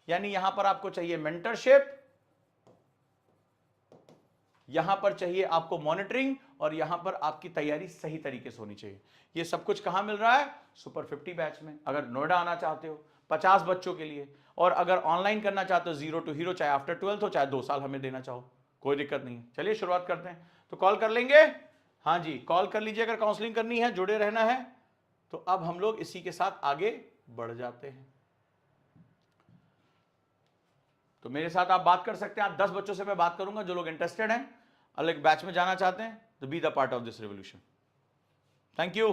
यानी यहां पर आपको चाहिए मेंटरशिप, यहां पर चाहिए आपको मॉनिटरिंग, और यहां पर आपकी तैयारी सही तरीके से होनी चाहिए। ये सब कुछ कहां मिल रहा है? सुपर 50 बैच में। अगर नोएडा आना चाहते हो 50 बच्चों के लिए, और अगर ऑनलाइन करना चाहते हो 0 to हीरो, चाहे आफ्टर 12th हो, चाहे 2 साल हमें देना चाहो, कोई दिक्कत नहीं है। चलिए शुरुआत करते हैं। तो कॉल कर लेंगे? हाँ जी, कॉल कर लीजिए अगर काउंसलिंग करनी है, जुड़े रहना है। तो अब हम लोग इसी के साथ आगे बढ़ जाते हैं। तो मेरे साथ आप बात कर सकते हैं, 10 बच्चों से मैं बात करूंगा, जो लोग इंटरेस्टेड हैं, अलग बैच में जाना चाहते हैं, तो B the part of this revolution. Thank you.